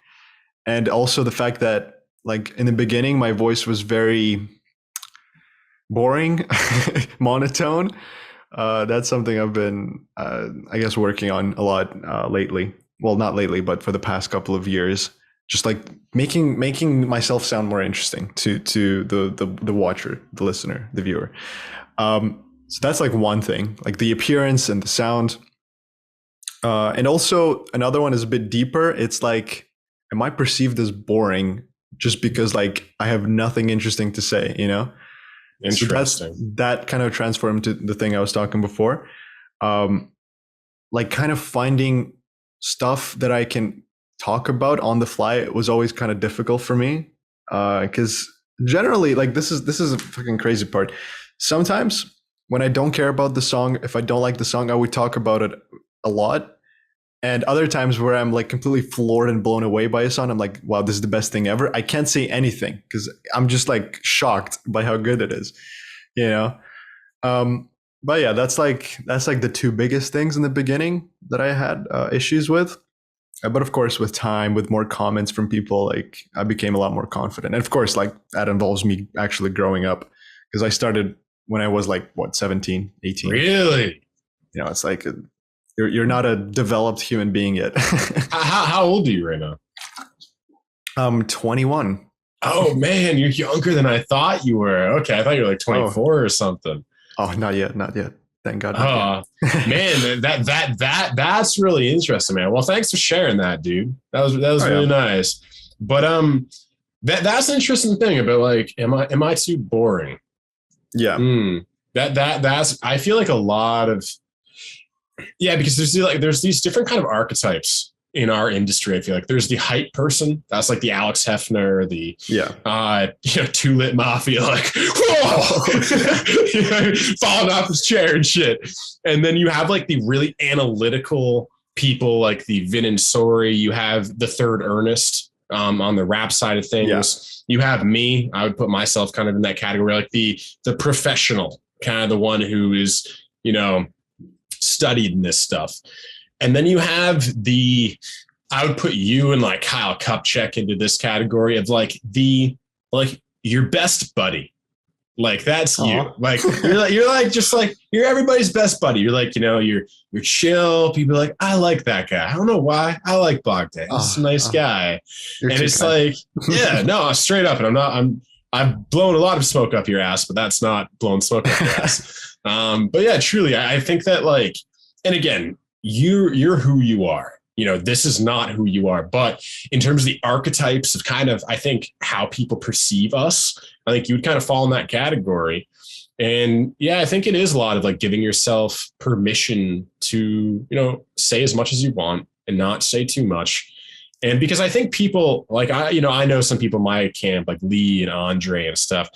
Speaker 1: And also the fact that like in the beginning, my voice was very boring, monotone. That's something I've been, I guess, working on a lot lately. Well, not lately, but for the past couple of years, just like making myself sound more interesting to the watcher, the listener, the viewer. So that's like one thing, like the appearance and the sound. And also another one is a bit deeper. It's like, am I perceived as boring just because like I have nothing interesting to say, you know?
Speaker 2: Interesting.
Speaker 1: So that kind of transformed to the thing I was talking before. Like kind of finding stuff that I can talk about on the fly was always kind of difficult for me. Because generally, like this is a fucking crazy part. Sometimes when I don't care about the song, if I don't like the song, I would talk about it a lot. And other times where I'm like completely floored and blown away by a song, I'm like, wow, this is the best thing ever. I can't say anything because I'm just like shocked by how good it is, you know? But yeah, that's like the two biggest things in the beginning that I had issues with. But of course, with time, with more comments from people, like I became a lot more confident. And of course, like that involves me actually growing up, because I started when I was like, 17, 18.
Speaker 2: Really?
Speaker 1: You know, it's like you're not a developed human being yet.
Speaker 2: How old are you right now?
Speaker 1: 21.
Speaker 2: Oh man, you're younger than I thought you were. Okay, I thought you were like 24 or something.
Speaker 1: Oh, not yet. Thank God.
Speaker 2: Man, that's really interesting, man. Well, thanks for sharing that, dude. That was really nice. But that's an interesting thing about like, am I too boring?
Speaker 1: Yeah.
Speaker 2: That's I feel like a lot of, yeah, because there's these different kind of archetypes in our industry. I feel like there's the hype person. That's like the Alex Hefner, the Too Lit Mafia, like whoa, falling off his chair and shit. And then you have like the really analytical people, like the Vin and Sori. You have the Third Ernest on the rap side of things. Yeah. You have me. I would put myself kind of in that category, like the professional, kind of the one who is, studied in this stuff. And then you have I would put you and like Kyle Kupchak into this category of like your best buddy. Like that's you. Like you're everybody's best buddy. You're like, you're chill. People are like, I like that guy. I don't know why. I like Bogdan. He's a nice guy. And it's kind. Like, no, straight up. And I've blown a lot of smoke up your ass, but that's not blowing smoke up your ass. But yeah, truly, I think that like, and again, you're who you are. This is not who you are. But in terms of the archetypes of kind of, I think, how people perceive us, I think you would kind of fall in that category. And yeah, I think it is a lot of like giving yourself permission to, say as much as you want and not say too much. And because I think people like, I know some people in my camp, like Lee and Andre and stuff,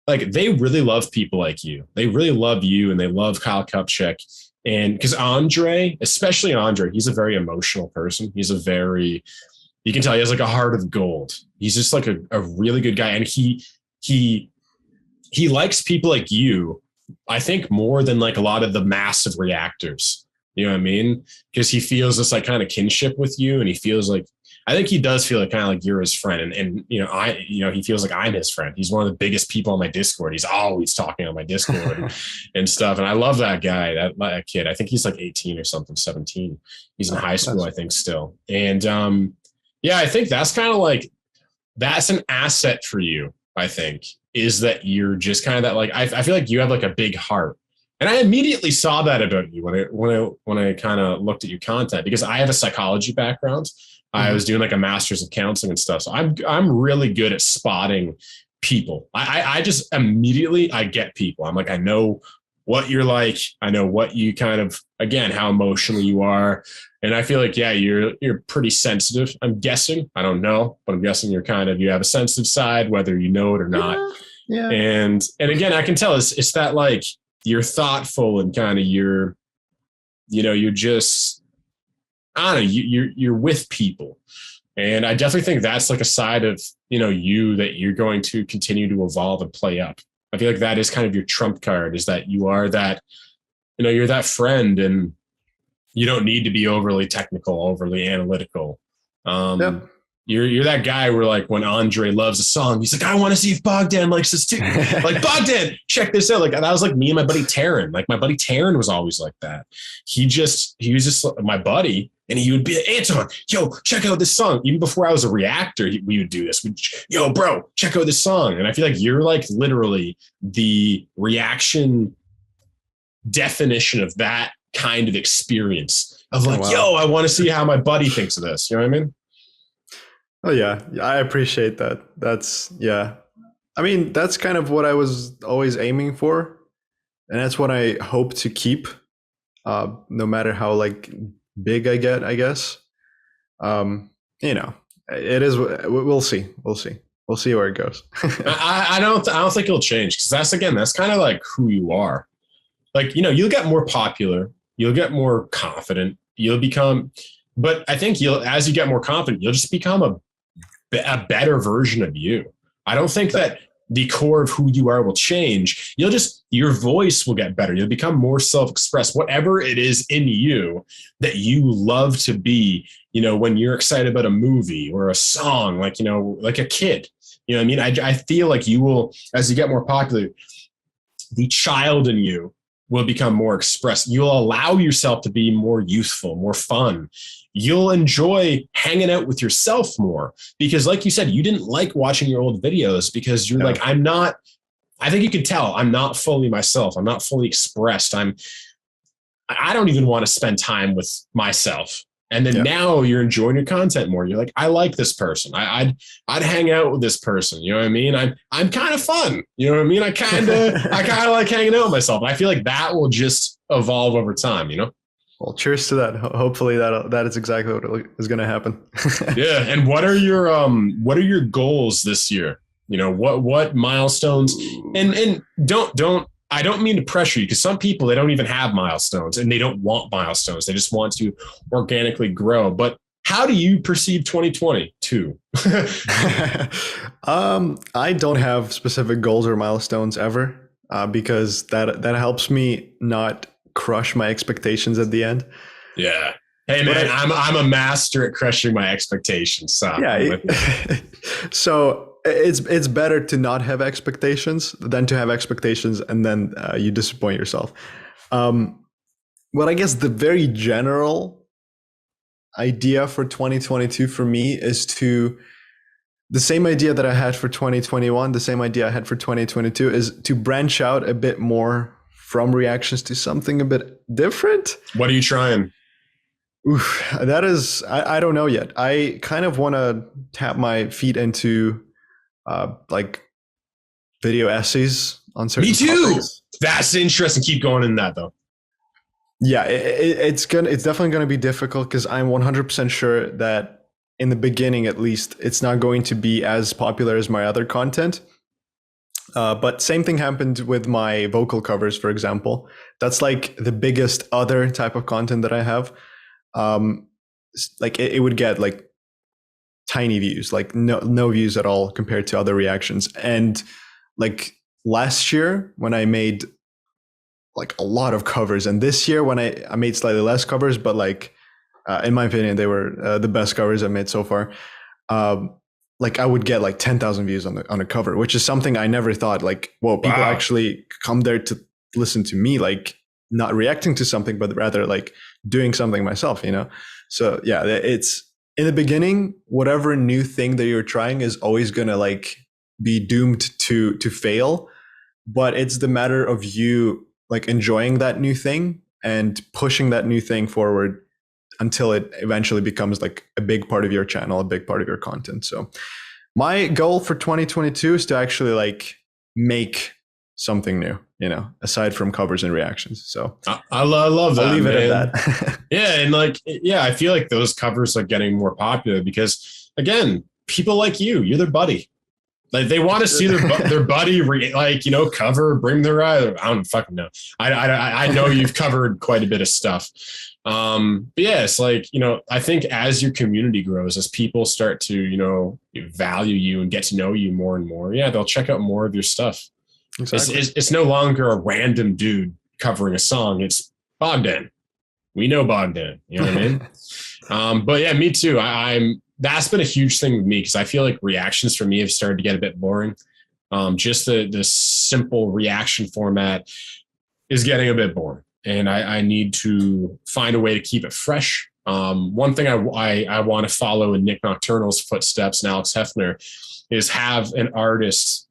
Speaker 2: like they really love people like you. They really love you and they love Kyle Kupchak. And because Andre, especially Andre, he's a very emotional person. You can tell he has like a heart of gold. He's just like a really good guy. And he likes people like you, I think, more than like a lot of the massive reactors. You know what I mean? Because he feels this like kind of kinship with you. And he feels like, I think he does feel like kind of like you're his friend. And he feels like I'm his friend. He's one of the biggest people on my Discord. He's always talking on my Discord and stuff. And I love that guy, that kid. I think he's like 18 or something, 17. He's in high school, I think, still. And I think that's kind of like, that's an asset for you, I think, is that you're just kind of that, like, I feel like you have like a big heart. And I immediately saw that about you when I kind of looked at your content, because I have a psychology background. I was doing like a master's of counseling and stuff. So I'm really good at spotting people. I just immediately, I get people. I'm like, I know what you're like. I know what you kind of, again, how emotional you are. And I feel like, yeah, you're pretty sensitive. I'm guessing, I don't know, but I'm guessing you have a sensitive side, whether you know it or not. Yeah. And again, I can tell it's that like, you're thoughtful and kind of you're just, I don't know, you're with people. And I definitely think that's like a side of, you that you're going to continue to evolve and play up. I feel like that is kind of your trump card, is that you are that, you're that friend, and you don't need to be overly technical, overly analytical. You're that guy where like when Andre loves a song, he's like, I want to see if Bogdan likes this too. Like, Bogdan, check this out. Like, that was like me and my buddy Taryn. Like, my buddy Taryn was always like that. He was just my buddy, and he would be like, Anton, yo, check out this song. Even before I was a reactor, we would do this. Yo, bro, check out this song. And I feel like you're like literally the reaction definition of that kind of experience of like, yo, I want to see how my buddy thinks of this. You know what I mean?
Speaker 1: Oh yeah, I appreciate that. That's I mean, that's kind of what I was always aiming for, and that's what I hope to keep, no matter how like big I get, I guess. It is. We'll see. We'll see where it goes.
Speaker 2: I don't think it'll change, because that's kind of like who you are. Like, you'll get more popular, you'll get more confident, you'll become. But I think as you get more confident, you'll just become a better version of you. I don't think that the core of who you are will change. Your voice will get better. You'll become more self-expressed, whatever it is in you that you love to be, when you're excited about a movie or a song, like, like a kid, you know what I mean? I feel like you will, as you get more popular, the child in you will become more expressed. You'll allow yourself to be more youthful, more fun. You'll enjoy hanging out with yourself more, because like you said, you didn't like watching your old videos because you're like, I think you could tell I'm not fully myself. I'm not fully expressed. I don't even want to spend time with myself. And then now you're enjoying your content more. You're like, I like this person. I'd hang out with this person. You know what I mean? I'm kind of fun. You know what I mean? I kind of like hanging out with myself. And I feel like that will just evolve over time,
Speaker 1: Well, cheers to that. Hopefully that is exactly what is going to happen.
Speaker 2: Yeah. And what are your goals this year? You know, what milestones, and don't, I don't mean to pressure you, because some people, they don't even have milestones and they don't want milestones. They just want to organically grow. But how do you perceive 2022?
Speaker 1: I don't have specific goals or milestones ever, because that helps me not crush my expectations at the end.
Speaker 2: Yeah. Hey man, I'm a master at crushing my expectations. So
Speaker 1: yeah. So it's better to not have expectations than to have expectations and then you disappoint yourself. Well, I guess the very general idea for 2022 for me is the same idea that I had for 2021, the same idea I had for 2022, is to branch out a bit more from reactions to something a bit different.
Speaker 2: What are you trying?
Speaker 1: Oof, that is, I don't know yet. I kind of want to tap my feet into like video essays on certain
Speaker 2: Me too.
Speaker 1: topics.
Speaker 2: That's interesting. Keep going in that though.
Speaker 1: Yeah, it's definitely gonna be difficult, because I'm 100% sure that in the beginning, at least, it's not going to be as popular as my other content. But same thing happened with my vocal covers, for example. That's like the biggest other type of content that I have. Like it would get like tiny views, like no views at all compared to other reactions. And like last year when I made like a lot of covers, and this year when I made slightly less covers, but like in my opinion they were the best covers I've made so far. Like I would get like 10,000 views on a cover, which is something I never thought, like, whoa, people actually come there to listen to me, like not reacting to something, but rather like doing something myself, you know? So yeah, it's in the beginning, whatever new thing that you're trying is always going to like be doomed to fail. But it's the matter of you like enjoying that new thing and pushing that new thing forward until it eventually becomes like a big part of your channel, a big part of your content. So my goal for 2022 is to actually like make something new, you know, aside from covers and reactions. So
Speaker 2: I love that.
Speaker 1: I'll leave it at
Speaker 2: that. Yeah. And like, yeah, I feel like those covers are getting more popular because, again, people like you're their buddy. Like they want to see their buddy like, you know, cover, bring their eye. I don't fucking know. I know you've covered quite a bit of stuff. But yeah, it's like, you know, I think as your community grows, as people start to, you know, value you and get to know you more and more, yeah, they'll check out more of your stuff. Exactly. It's no longer a random dude covering a song. It's Bogdan. We know Bogdan. You know what I mean? But yeah, me too. That's been a huge thing with me because I feel like reactions for me have started to get a bit boring. Just the simple reaction format is getting a bit boring, and I need to find a way to keep it fresh. One thing I want to follow in Nick Nocturnal's footsteps and Alex Hefner is have an artist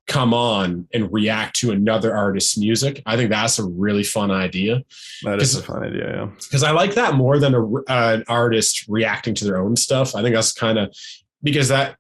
Speaker 2: come on and react to another artist's music. I think that's a really fun idea.
Speaker 1: That is a fun idea, yeah.
Speaker 2: Because I like that more than an artist reacting to their own stuff. I think that's kind of because that,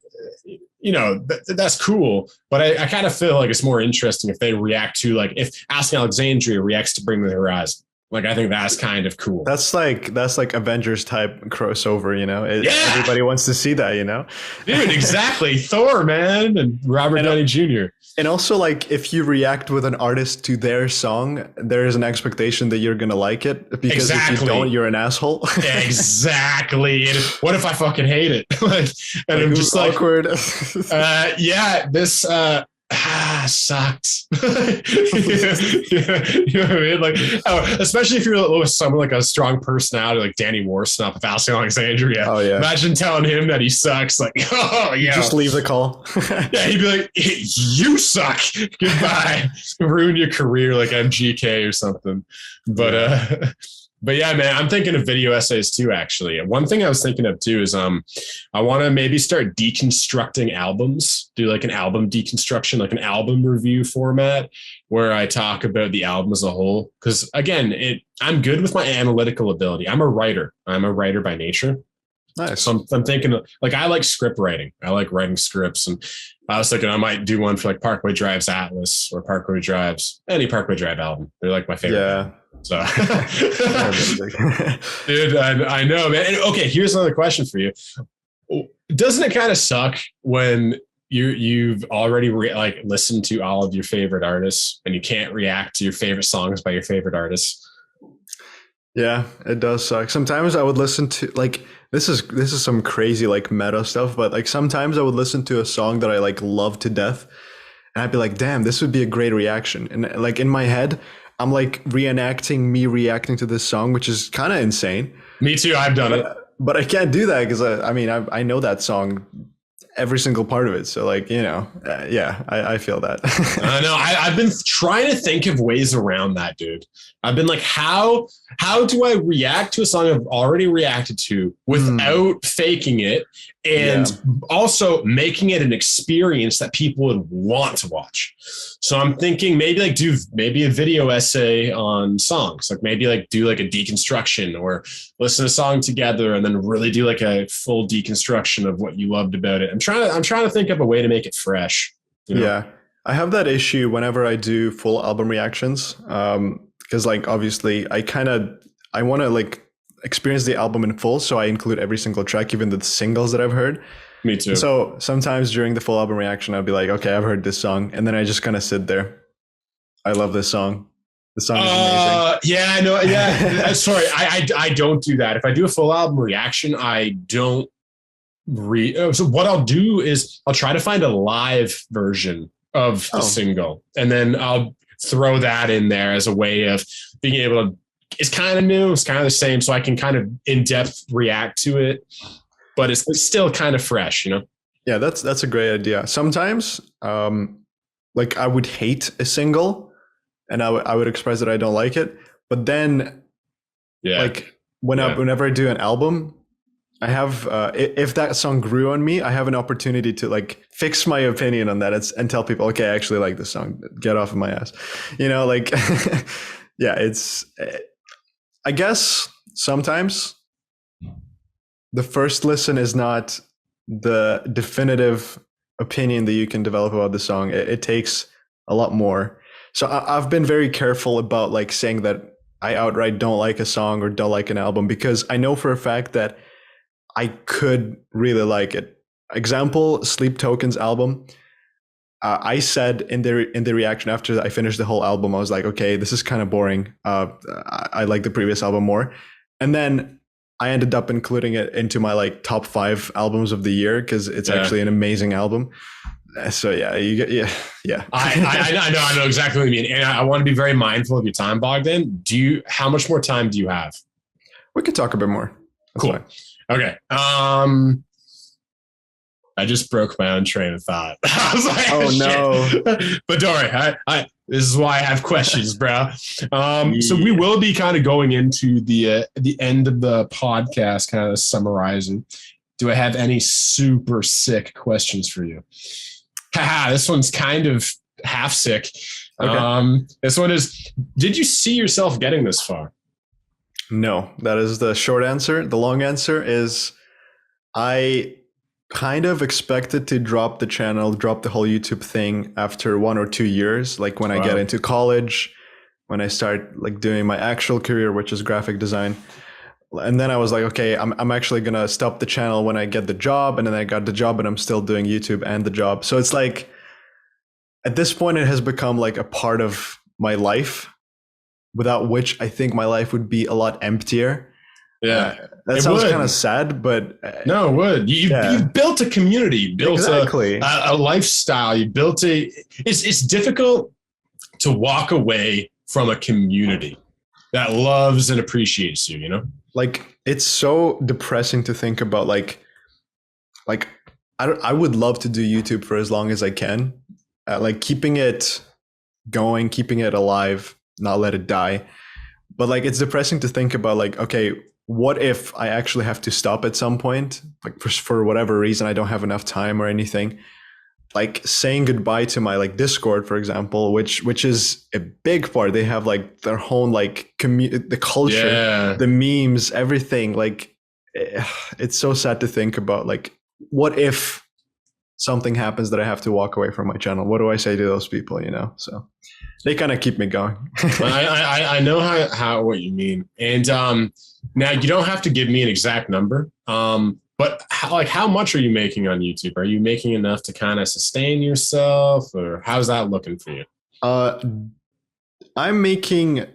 Speaker 2: you know, that's cool. But I kind of feel like it's more interesting if they react to, like, if Asking Alexandria reacts to Bring Me the Horizon. Like, I think that's kind of cool.
Speaker 1: That's like Avengers type crossover, you know? Everybody wants to see that, you know?
Speaker 2: Dude, exactly. Thor, man. And Robert Downey Jr.
Speaker 1: And also, like, if you react with an artist to their song, there is an expectation that you're going to like it. Because if you don't, you're an asshole.
Speaker 2: Exactly. And what if I fucking hate it? And I'm just like,
Speaker 1: awkward.
Speaker 2: Yeah, this... sucked. You know what I mean? Like, especially if you're with someone like a strong personality like Danny Warsnop of Asking Alexandria. Oh yeah. Imagine telling him that he sucks. Like, oh yeah.
Speaker 1: Just leave the call.
Speaker 2: Yeah, he'd be like, you suck. Goodbye. Ruin your career like MGK or something. But yeah, man, I'm thinking of video essays too, actually. One thing I was thinking of too is I want to maybe start deconstructing albums, do like an album deconstruction, like an album review format where I talk about the album as a whole. Because again, I'm good with my analytical ability. I'm a writer. I'm a writer by nature.
Speaker 1: Nice.
Speaker 2: So I'm thinking, like, I like script writing. I like writing scripts. And I was thinking I might do one for like Parkway Drive's Atlas or Parkway Drive's, any Parkway Drive album. They're like my favorite.
Speaker 1: Yeah.
Speaker 2: So, dude, I know, man. And, okay, here's another question for you. Doesn't it kind of suck when you've already listened to all of your favorite artists and you can't react to your favorite songs by your favorite artists?
Speaker 1: Yeah, it does suck. Sometimes I would listen to like this is some crazy like meta stuff, but like sometimes I would listen to a song that I like love to death, and I'd be like, damn, this would be a great reaction. And like in my head, I'm like reenacting me reacting to this song, which is kind of insane.
Speaker 2: Me too. I've done it.
Speaker 1: But I can't do that because I know that song, every single part of it. So like, yeah, I feel that.
Speaker 2: I know. I've been trying to think of ways around that, dude. I've been like, how do I react to a song I've already reacted to without faking it and also making it an experience that people would want to watch? So I'm thinking maybe do a video essay on songs, like maybe do like a deconstruction or listen to a song together and then really do like a full deconstruction of what you loved about it. I'm trying to think of a way to make it fresh. You know?
Speaker 1: Yeah, I have that issue whenever I do full album reactions. Because like obviously I want to like experience the album in full, so I include every single track, even the singles that I've heard.
Speaker 2: Me too.
Speaker 1: So sometimes during the full album reaction, I'll be like, okay, I've heard this song, and then I just kind of sit there. I love this song. The song is amazing.
Speaker 2: Yeah, I know. Yeah, sorry, I don't do that. If I do a full album reaction, I don't so what I'll do is I'll try to find a live version of the single, and then I'll throw that in there as a way of being able to, it's kind of new, it's kind of the same, so I can kind of in-depth react to it, but it's still kind of fresh, you know?
Speaker 1: Yeah, that's a great idea. Sometimes, like I would hate a single and I would express that I don't like it, but then whenever I do an album, I have, if that song grew on me, I have an opportunity to like fix my opinion on that and tell people, okay, I actually like this song. Get off of my ass. Yeah, I guess sometimes the first listen is not the definitive opinion that you can develop about the song. It takes a lot more. So I've been very careful about like saying that I outright don't like a song or don't like an album, because I know for a fact that I could really like it. Example, Sleep Token's album. I said in the reaction after I finished the whole album, I was like, okay, this is kind of boring. I like the previous album more. And then I ended up including it into my like top 5 albums of the year because it's actually an amazing album. So yeah.
Speaker 2: I know exactly what you mean. And I want to be very mindful of your time, Bogdan. How much more time do you have?
Speaker 1: We could talk a bit more. That's
Speaker 2: cool.
Speaker 1: Fine.
Speaker 2: Okay. I just broke my own train of thought. I was like,
Speaker 1: oh no.
Speaker 2: But don't worry. This is why I have questions, bro. So we will be kind of going into the end of the podcast, kind of summarizing. Do I have any super sick questions for you? Haha, this one's kind of half sick. Okay. This one is, did you see yourself getting this far?
Speaker 1: No, that is the short answer. The long answer is I kind of expected to drop the whole YouTube thing after 1 or 2 years. Like when I get into college, when I start like doing my actual career, which is graphic design. And then I was like, okay, I'm actually going to stop the channel when I get the job. And then I got the job and I'm still doing YouTube and the job. So it's like, at this point, it has become like a part of my life, without which I think my life would be a lot emptier.
Speaker 2: Yeah.
Speaker 1: That sounds kind of sad, but
Speaker 2: no, it would. You've built a community, you built a lifestyle. You built it's difficult to walk away from a community that loves and appreciates you, you know?
Speaker 1: Like, it's so depressing to think about like I would love to do YouTube for as long as I can, like keeping it going, keeping it alive, not let it die. But like, it's depressing to think about like, okay, what if I actually have to stop at some point, like for whatever reason, I don't have enough time or anything, like saying goodbye to my like Discord, for example, which is a big part. They have like their own like the culture, the memes, everything. Like, it's so sad to think about like, what if something happens that I have to walk away from my channel. What do I say to those people? So they kind of keep me going.
Speaker 2: I know how what you mean, and now you don't have to give me an exact number, but how much are you making on YouTube? Are you making enough to kind of sustain yourself, or how's that looking for you?
Speaker 1: I'm making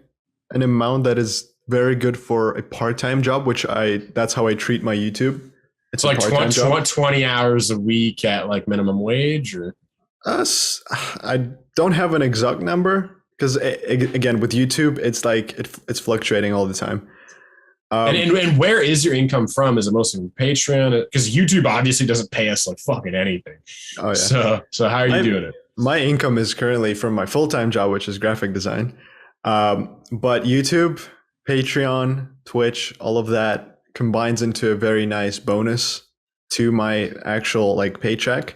Speaker 1: an amount that is very good for a part-time job, that's how I treat my YouTube.
Speaker 2: It's like 20 hours a week at like minimum wage, or?
Speaker 1: I don't have an exact number because again, with YouTube, it's like it's fluctuating all the time.
Speaker 2: And where is your income from? Is it mostly from Patreon? Because YouTube obviously doesn't pay us like fucking anything. Oh yeah. So how are you doing it?
Speaker 1: My income is currently from my full-time job, which is graphic design. But YouTube, Patreon, Twitch, all of that combines into a very nice bonus to my actual like paycheck,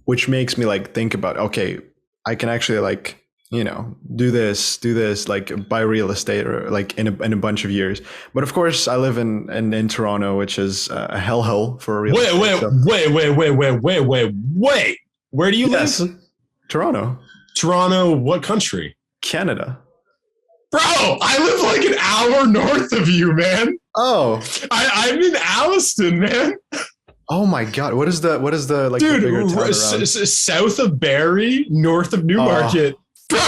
Speaker 1: which makes me like think about, okay, I can actually like, do this, like buy real estate or like in a bunch of years. But of course I live in Toronto, which is a hellhole for real estate.
Speaker 2: Wait. Where do you live?
Speaker 1: Toronto.
Speaker 2: Toronto, what country?
Speaker 1: Canada.
Speaker 2: Bro, I live like an hour north of you, man.
Speaker 1: Oh,
Speaker 2: I'm in Alliston, man.
Speaker 1: Oh my God. What is the like,
Speaker 2: dude,
Speaker 1: the bigger town around?
Speaker 2: South of Barrie, north of Newmarket. Bro,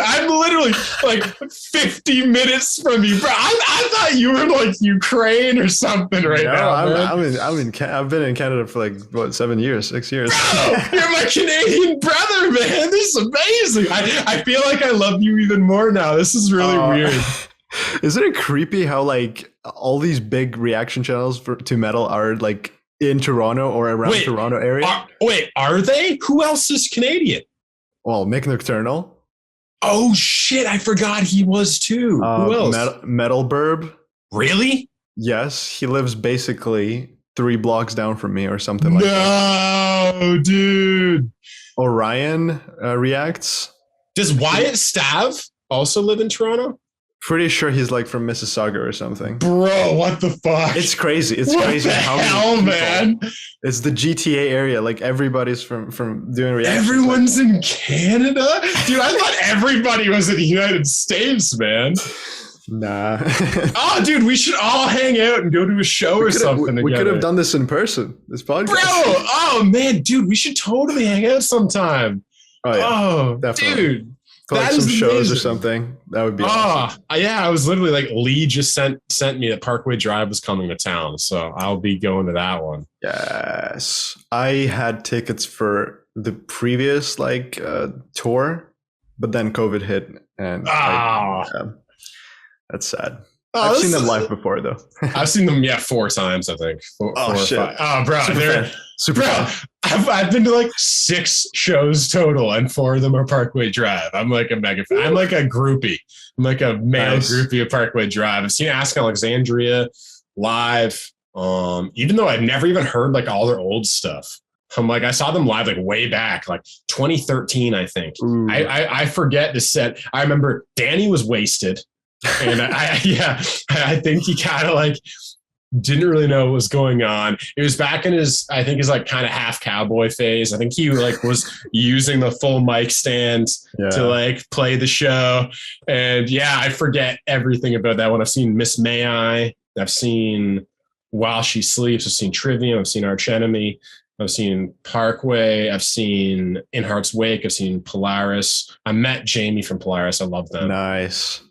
Speaker 2: I'm literally like 50 minutes from you, bro. I thought you were like Ukraine or something now.
Speaker 1: I've been in Canada for like 6 years.
Speaker 2: Bro, you're my Canadian brother, man. This is amazing. I feel like I love you even more now. This is really weird.
Speaker 1: Isn't it creepy how like all these big reaction channels to metal are like in Toronto or around Toronto area?
Speaker 2: Are they? Who else is Canadian?
Speaker 1: Well, Mick Nocturnal.
Speaker 2: Oh shit! I forgot he was too. Who else?
Speaker 1: Metal Burb.
Speaker 2: Really?
Speaker 1: Yes, he lives basically 3 blocks down from me or something like
Speaker 2: that. No, dude.
Speaker 1: Orion reacts.
Speaker 2: Does Wyatt Stav also live in Toronto?
Speaker 1: Pretty sure he's like from Mississauga or something.
Speaker 2: Bro, what the fuck?
Speaker 1: It's crazy. It's
Speaker 2: what
Speaker 1: crazy.
Speaker 2: The how hell, many man?
Speaker 1: It's the GTA area. Like everybody's from doing reactions.
Speaker 2: Everyone's in Canada? Dude, I thought everybody was in the United States, man.
Speaker 1: Nah.
Speaker 2: Oh, dude, we should all hang out and go to a show or something together.
Speaker 1: We could have done this in person. This podcast.
Speaker 2: Bro, oh man, dude, we should totally hang out sometime.
Speaker 1: Oh, yeah, definitely.
Speaker 2: Dude.
Speaker 1: Like some shows or something. That would be awesome.
Speaker 2: Yeah, I was literally like, Lee just sent me that Parkway Drive was coming to town, so I'll be going to that one.
Speaker 1: Yes, I had tickets for the previous like tour, but then COVID hit, and that's sad. I've seen them live before, though.
Speaker 2: I've seen them, 4 times, I think. Four or 5. Oh, bro, I've been to like 6 shows total, and 4 of them are Parkway Drive. I'm like a mega fan. I'm like a groupie. I'm like a male groupie of Parkway Drive. I've seen Ask Alexandria live, even though I've never even heard like all their old stuff. I'm like, I saw them live like way back, like 2013, I think. I forget the set. I remember Danny was wasted. And I think he kind of like didn't really know what was going on. It was back in his like kind of half cowboy phase. I think he like was using the full mic stand to like play the show. And I forget everything about that one. I've seen Miss May I. I've seen While She Sleeps. I've seen Trivium. I've seen Arch Enemy. I've seen Parkway. I've seen In Heart's Wake. I've seen Polaris. I met Jamie from Polaris. I love them.
Speaker 1: Nice.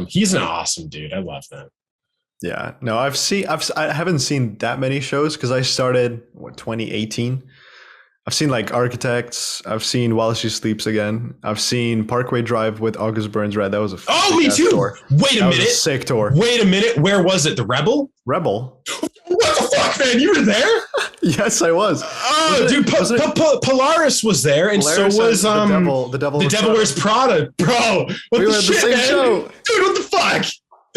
Speaker 2: He's an awesome dude. I love that.
Speaker 1: Yeah. No, I haven't seen that many shows because I started 2018. I've seen like Architects. I've seen While She Sleeps Again. I've seen Parkway Drive with August Burns Red. That was a
Speaker 2: me too.
Speaker 1: Tour.
Speaker 2: Wait a minute.
Speaker 1: Was a sick tour.
Speaker 2: Wait a minute. Where was it? The Rebel?
Speaker 1: What
Speaker 2: the fuck, man? You were there?
Speaker 1: Yes, I was.
Speaker 2: Oh, dude, Polaris was there, and Polaris so was
Speaker 1: the Devil
Speaker 2: Wears Prada, bro. What
Speaker 1: we
Speaker 2: the
Speaker 1: were
Speaker 2: shit,
Speaker 1: at the same
Speaker 2: man?
Speaker 1: show.
Speaker 2: Dude, what the fuck?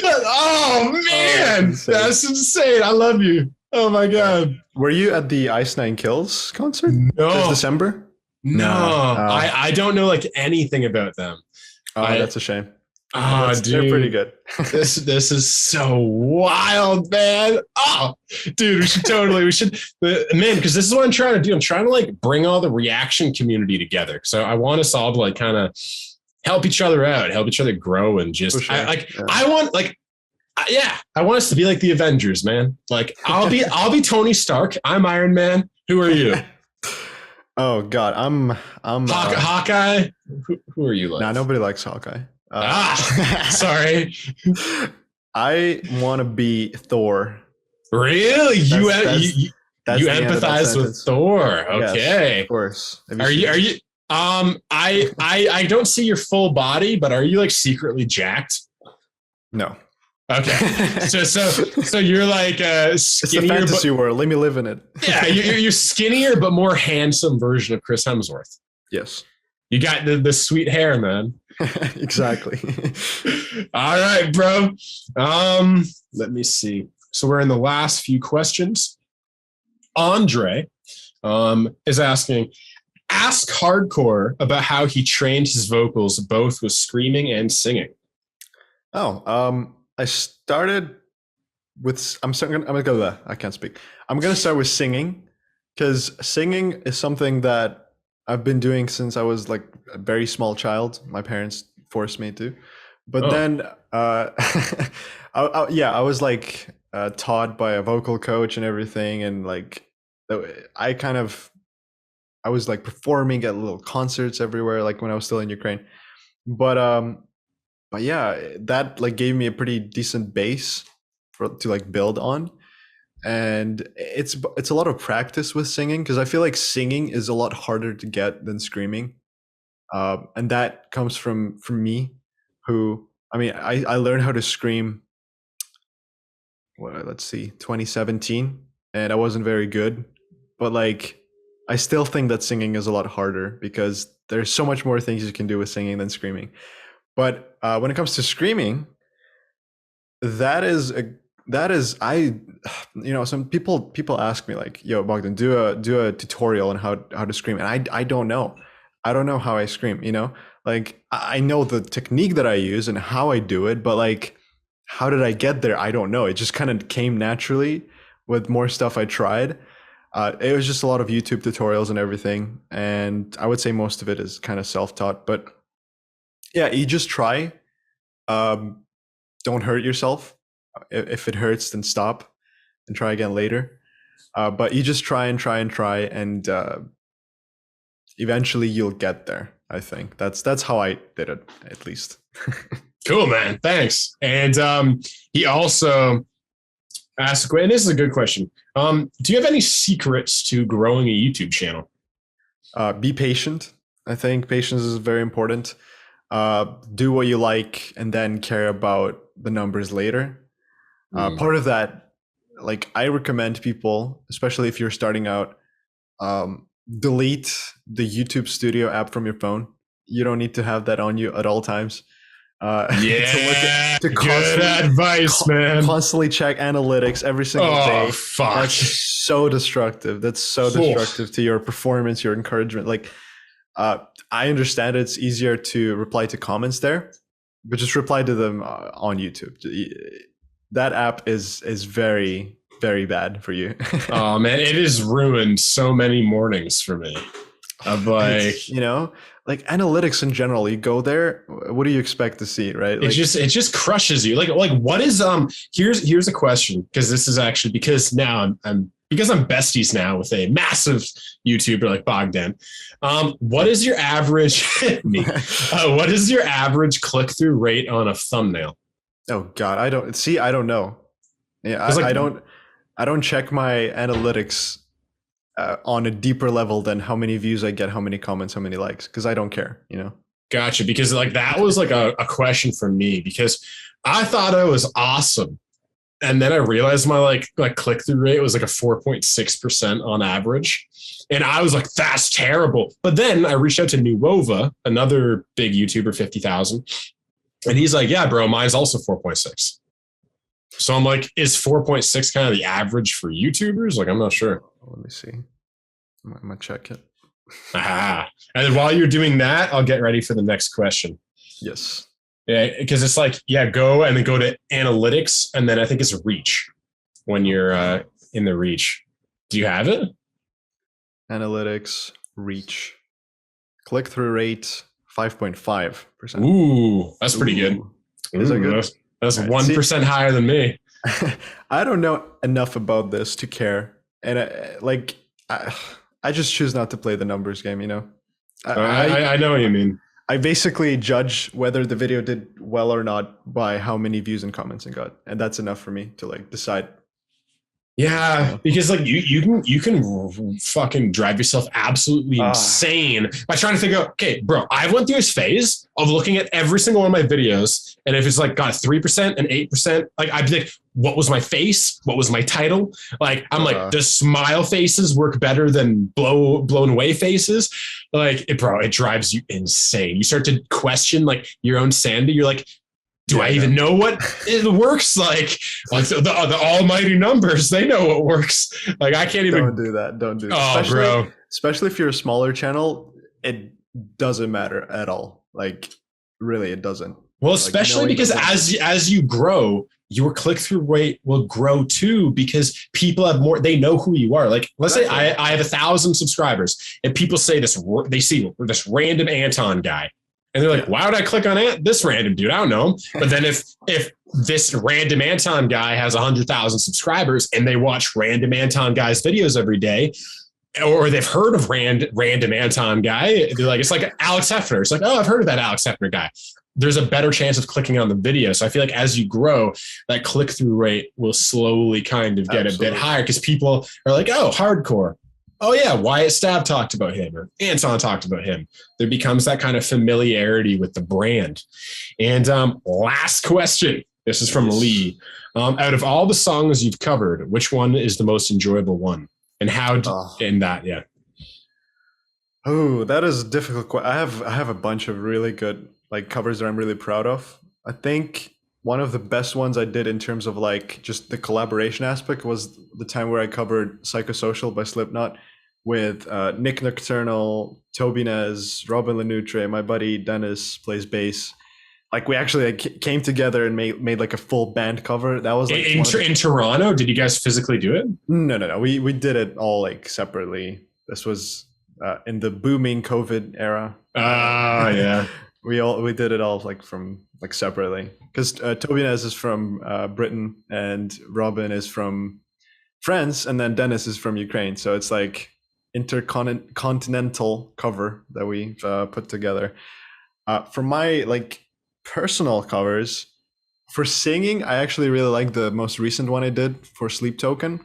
Speaker 2: Oh man, that's insane. I love you. Oh my god.
Speaker 1: Were you at the Ice Nine Kills concert?
Speaker 2: No.
Speaker 1: This December?
Speaker 2: No. I don't know like anything about them.
Speaker 1: Oh, that's a shame.
Speaker 2: Oh,
Speaker 1: They're pretty
Speaker 2: dude.
Speaker 1: good.
Speaker 2: This is so wild, man. Oh, dude, we should, man, because this is what I'm trying to do. I'm trying to like bring all the reaction community together. So I want us all to like kind of help each other out, help each other grow, and just
Speaker 1: Sure.
Speaker 2: I want like I want us to be like the Avengers, man. Like I'll be Tony Stark. I'm Iron Man. Who are you?
Speaker 1: Oh God, I'm
Speaker 2: Hawkeye. Who are you like?
Speaker 1: Nah, nobody likes Hawkeye.
Speaker 2: Sorry.
Speaker 1: I want to be Thor.
Speaker 2: Really? You empathize with Thor? Okay,
Speaker 1: yes, of course.
Speaker 2: Are you? I don't see your full body, but are you like secretly jacked?
Speaker 1: No.
Speaker 2: Okay, so you're like skinnier.
Speaker 1: It's a fantasy world. Let me live in it.
Speaker 2: Yeah, you're skinnier but more handsome version of Chris Hemsworth.
Speaker 1: Yes.
Speaker 2: You got the sweet hair, man.
Speaker 1: Exactly.
Speaker 2: All right, bro. Let me see. So we're in the last few questions. Andre is asking, ask Hardcore about how he trained his vocals both with screaming and singing.
Speaker 1: Oh, I started with I'm gonna go there. I can't speak. I'm gonna start with singing, because singing is something that I've been doing since I was like a very small child. My parents forced me to, but then I was like taught by a vocal coach and everything, and like I was like performing at little concerts everywhere, like when I was still in Ukraine. But yeah, that like gave me a pretty decent base to like build on. And it's a lot of practice with singing, because I feel like singing is a lot harder to get than screaming. And that comes from me, who, I mean, I learned how to scream, let's see, 2017, and I wasn't very good. But like, I still think that singing is a lot harder, because there's so much more things you can do with singing than screaming. But when it comes to screaming, that is some people ask me like, yo, Bogdan, do a tutorial on how to scream, and I don't know how I scream, like I know the technique that I use and how I do it, but like how did I get there? I don't know. It just kind of came naturally with more stuff I tried. It was just a lot of YouTube tutorials and everything, and I would say most of it is kind of self-taught. But yeah, you just try. Don't hurt yourself. If it hurts, then stop and try again later. But you just try and try and try, and eventually you'll get there. I think that's how I did it, at least.
Speaker 2: Cool, man. Thanks. And he also asked, and this is a good question. Do you have any secrets to growing a YouTube channel?
Speaker 1: Be patient. I think patience is very important. Do what you like, and then care about the numbers later. Part of that, like I recommend people, especially if you're starting out, delete the YouTube Studio app from your phone. You don't need to have that on you at all times.
Speaker 2: Yeah, good advice, man.
Speaker 1: Constantly check analytics every single day.
Speaker 2: Fuck.
Speaker 1: That's so destructive. That's so destructive to your performance, your encouragement. Like, I understand it's easier to reply to comments there, but just reply to them on YouTube. That app is very, very bad for you.
Speaker 2: Oh man, it has ruined so many mornings for me. Of like,
Speaker 1: like analytics in general, you go there, what do you expect to see, right? Like,
Speaker 2: it just crushes you. Like what is here's a question, because this is actually because now I'm besties now with a massive YouTuber like Bogdan. What is your average what is your average click-through rate on a thumbnail?
Speaker 1: Oh God, I don't know. Yeah, I don't check my analytics on a deeper level than how many views I get, how many comments, how many likes, because I don't care, Gotcha.
Speaker 2: Because like that was like a question for me, because I thought it was awesome. And then I realized my like click-through rate was like a 4.6% on average. And I was like, that's terrible. But then I reached out to Nuova, another big YouTuber, 50,000. And he's like, yeah, bro, mine's also 4.6. So I'm like, is 4.6 kind of the average for YouTubers? Like, I'm not sure.
Speaker 1: Let me see. I'm going to check it.
Speaker 2: Aha. And then while you're doing that, I'll get ready for the next question.
Speaker 1: Yes.
Speaker 2: Yeah, because it's like, go and then go to analytics, and then I think it's reach when you're in the reach. Do you have it?
Speaker 1: Analytics, reach, click-through rate, 5.5%.
Speaker 2: Ooh, that's pretty good.
Speaker 1: Is that good?
Speaker 2: That's 1% higher than me.
Speaker 1: I don't know enough about this to care. And I just choose not to play the numbers game, you know?
Speaker 2: I know what you mean.
Speaker 1: I basically judge whether the video did well or not by how many views and comments it got. And that's enough for me to like decide.
Speaker 2: Yeah, because like you can fucking drive yourself absolutely insane by trying to figure out, okay, bro, I went through this phase of looking at every single one of my videos, and if it's like got 3% and 8%, like I'd be like, what was my face? What was my title? Like I'm like, does smile faces work better than blown away faces? Like it drives you insane. You start to question like your own sanity. You're like, do I even know what it works like the almighty numbers? They know what works. Like I can't even.
Speaker 1: Don't do that. Don't do that.
Speaker 2: Oh, bro.
Speaker 1: Especially if you're a smaller channel, it doesn't matter at all. Like really, it doesn't.
Speaker 2: Well, especially like, because as you grow, your click-through rate will grow too, because people have more, they know who you are. Like, let's say I have 1,000 subscribers and people say they see this random Anton guy. And they're like, why would I click on this random dude? I don't know him. But then if this random Anton guy has 100,000 subscribers and they watch random Anton guy's videos every day, or they've heard of random Anton guy, they're like, it's like Alex Hefner. It's like, oh, I've heard of that Alex Hefner guy. There's a better chance of clicking on the video. So I feel like as you grow, that click-through rate will slowly kind of get a bit higher because people are like, oh, hardcore. Oh yeah, Wyatt Stabb talked about him, or Anton talked about him. There becomes that kind of familiarity with the brand. And last question. This is from Lee. Out of all the songs you've covered, which one is the most enjoyable one? And how in that, yeah.
Speaker 1: Oh, that is a difficult. I have a bunch of really good like covers that I'm really proud of. I think one of the best ones I did in terms of like just the collaboration aspect was the time where I covered Psychosocial by Slipknot with Nick Nocturnal, Toby Nez, Robin Lenutre, my buddy Dennis plays bass. Like we actually came together and made like a full band cover. That was like
Speaker 2: in Toronto. Did you guys physically do it?
Speaker 1: No. We did it all like separately. This was in the booming COVID era.
Speaker 2: Yeah.
Speaker 1: We did it all like separately because Toby Nez is from Britain and Robin is from France and then Dennis is from Ukraine. So it's like intercontinental cover that we've put together. For my like personal covers, for singing, I actually really like the most recent one I did for Sleep Token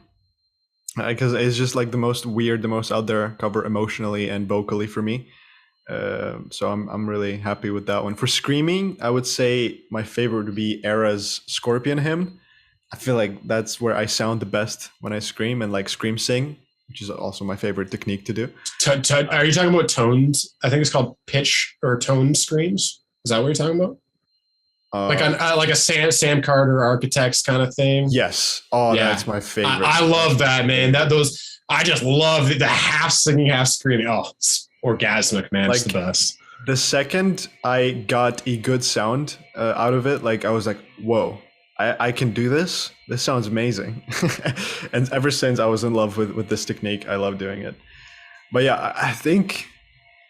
Speaker 1: because it's just like the most weird, the most out there cover emotionally and vocally for me. So I'm really happy with that one. For screaming, I would say my favorite would be Era's Scorpion Hymn. I feel like that's where I sound the best when I scream and like scream sing, which is also my favorite technique to do.
Speaker 2: Are you talking about tones? I think it's called pitch or tone screams. Is that what you're talking about? Like a Sam Carter Architects kind of thing.
Speaker 1: Yes. Oh, yeah. That's my favorite.
Speaker 2: I love that, man. I just love the half singing, half screaming. Oh, it's orgasmic, man. Like, it's the best.
Speaker 1: The second I got a good sound out of it, like I was like, whoa, I can do this. This sounds amazing. And ever since I was in love with this technique, I love doing it. But yeah, I think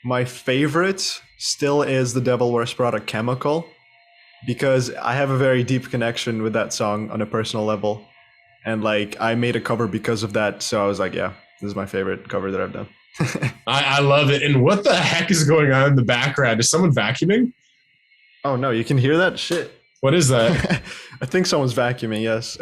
Speaker 1: my favorite still is The Devil Wears Prada Chemical, because I have a very deep connection with that song on a personal level. And like I made a cover because of that. So I was like, yeah, this is my favorite cover that I've done.
Speaker 2: I love it. And what the heck is going on in the background? Is someone vacuuming?
Speaker 1: Oh no, you can hear that shit.
Speaker 2: What is that?
Speaker 1: I think someone's vacuuming. Yes.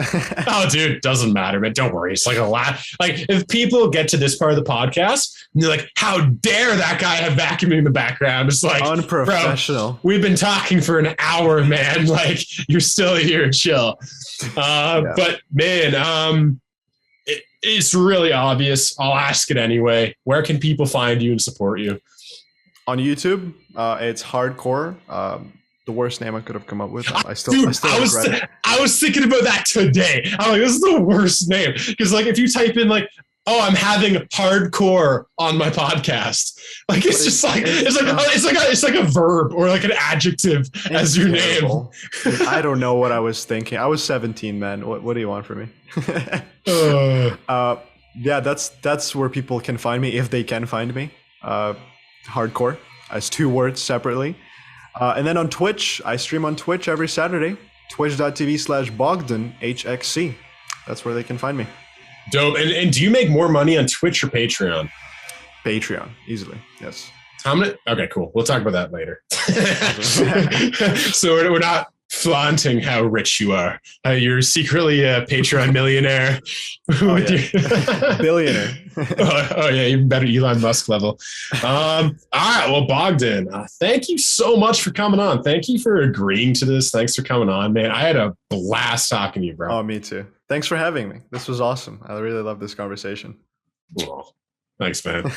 Speaker 2: Oh, dude, doesn't matter, man. Don't worry. It's like a lot. Like if people get to this part of the podcast, and they're like, "How dare that guy have vacuuming in the background?" It's like
Speaker 1: unprofessional.
Speaker 2: Bro, we've been talking for an hour, man. Like you're still here, chill. Yeah. But man, it's really obvious. I'll ask it anyway. Where can people find you and support you?
Speaker 1: On YouTube, it's Hardcore. The worst name I could have come up with. I was
Speaker 2: thinking about that today. I'm like, this is the worst name because like if you type in like oh, I'm having hardcore on my podcast. Like it's just like it's like a verb or like an adjective as your name.
Speaker 1: I don't know what I was thinking. I was 17, man. What do you want from me? Yeah, that's where people can find me if they can find me. Hardcore as 2 words separately. And then on Twitch, I stream on Twitch every Saturday. Twitch.tv/Bogdan HXC. That's where they can find me.
Speaker 2: Dope. And do you make more money on Twitch or Patreon?
Speaker 1: Patreon, easily. Yes.
Speaker 2: Okay, cool. We'll talk about that later. So we're not flaunting how rich you are. You're secretly a Patreon millionaire.
Speaker 1: Oh, yeah. Billionaire.
Speaker 2: Oh, yeah, even better Elon Musk level. All right, well, Bogdan, thank you so much for coming on. Thank you for agreeing to this. Thanks for coming on, man. I had a blast talking to you, bro.
Speaker 1: Oh, me too. Thanks for having me. This was awesome. I really love this conversation.
Speaker 2: Well, thanks, man.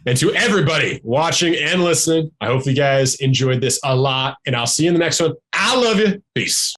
Speaker 2: And to everybody watching and listening, I hope you guys enjoyed this a lot, and I'll see you in the next one. I love you. Peace.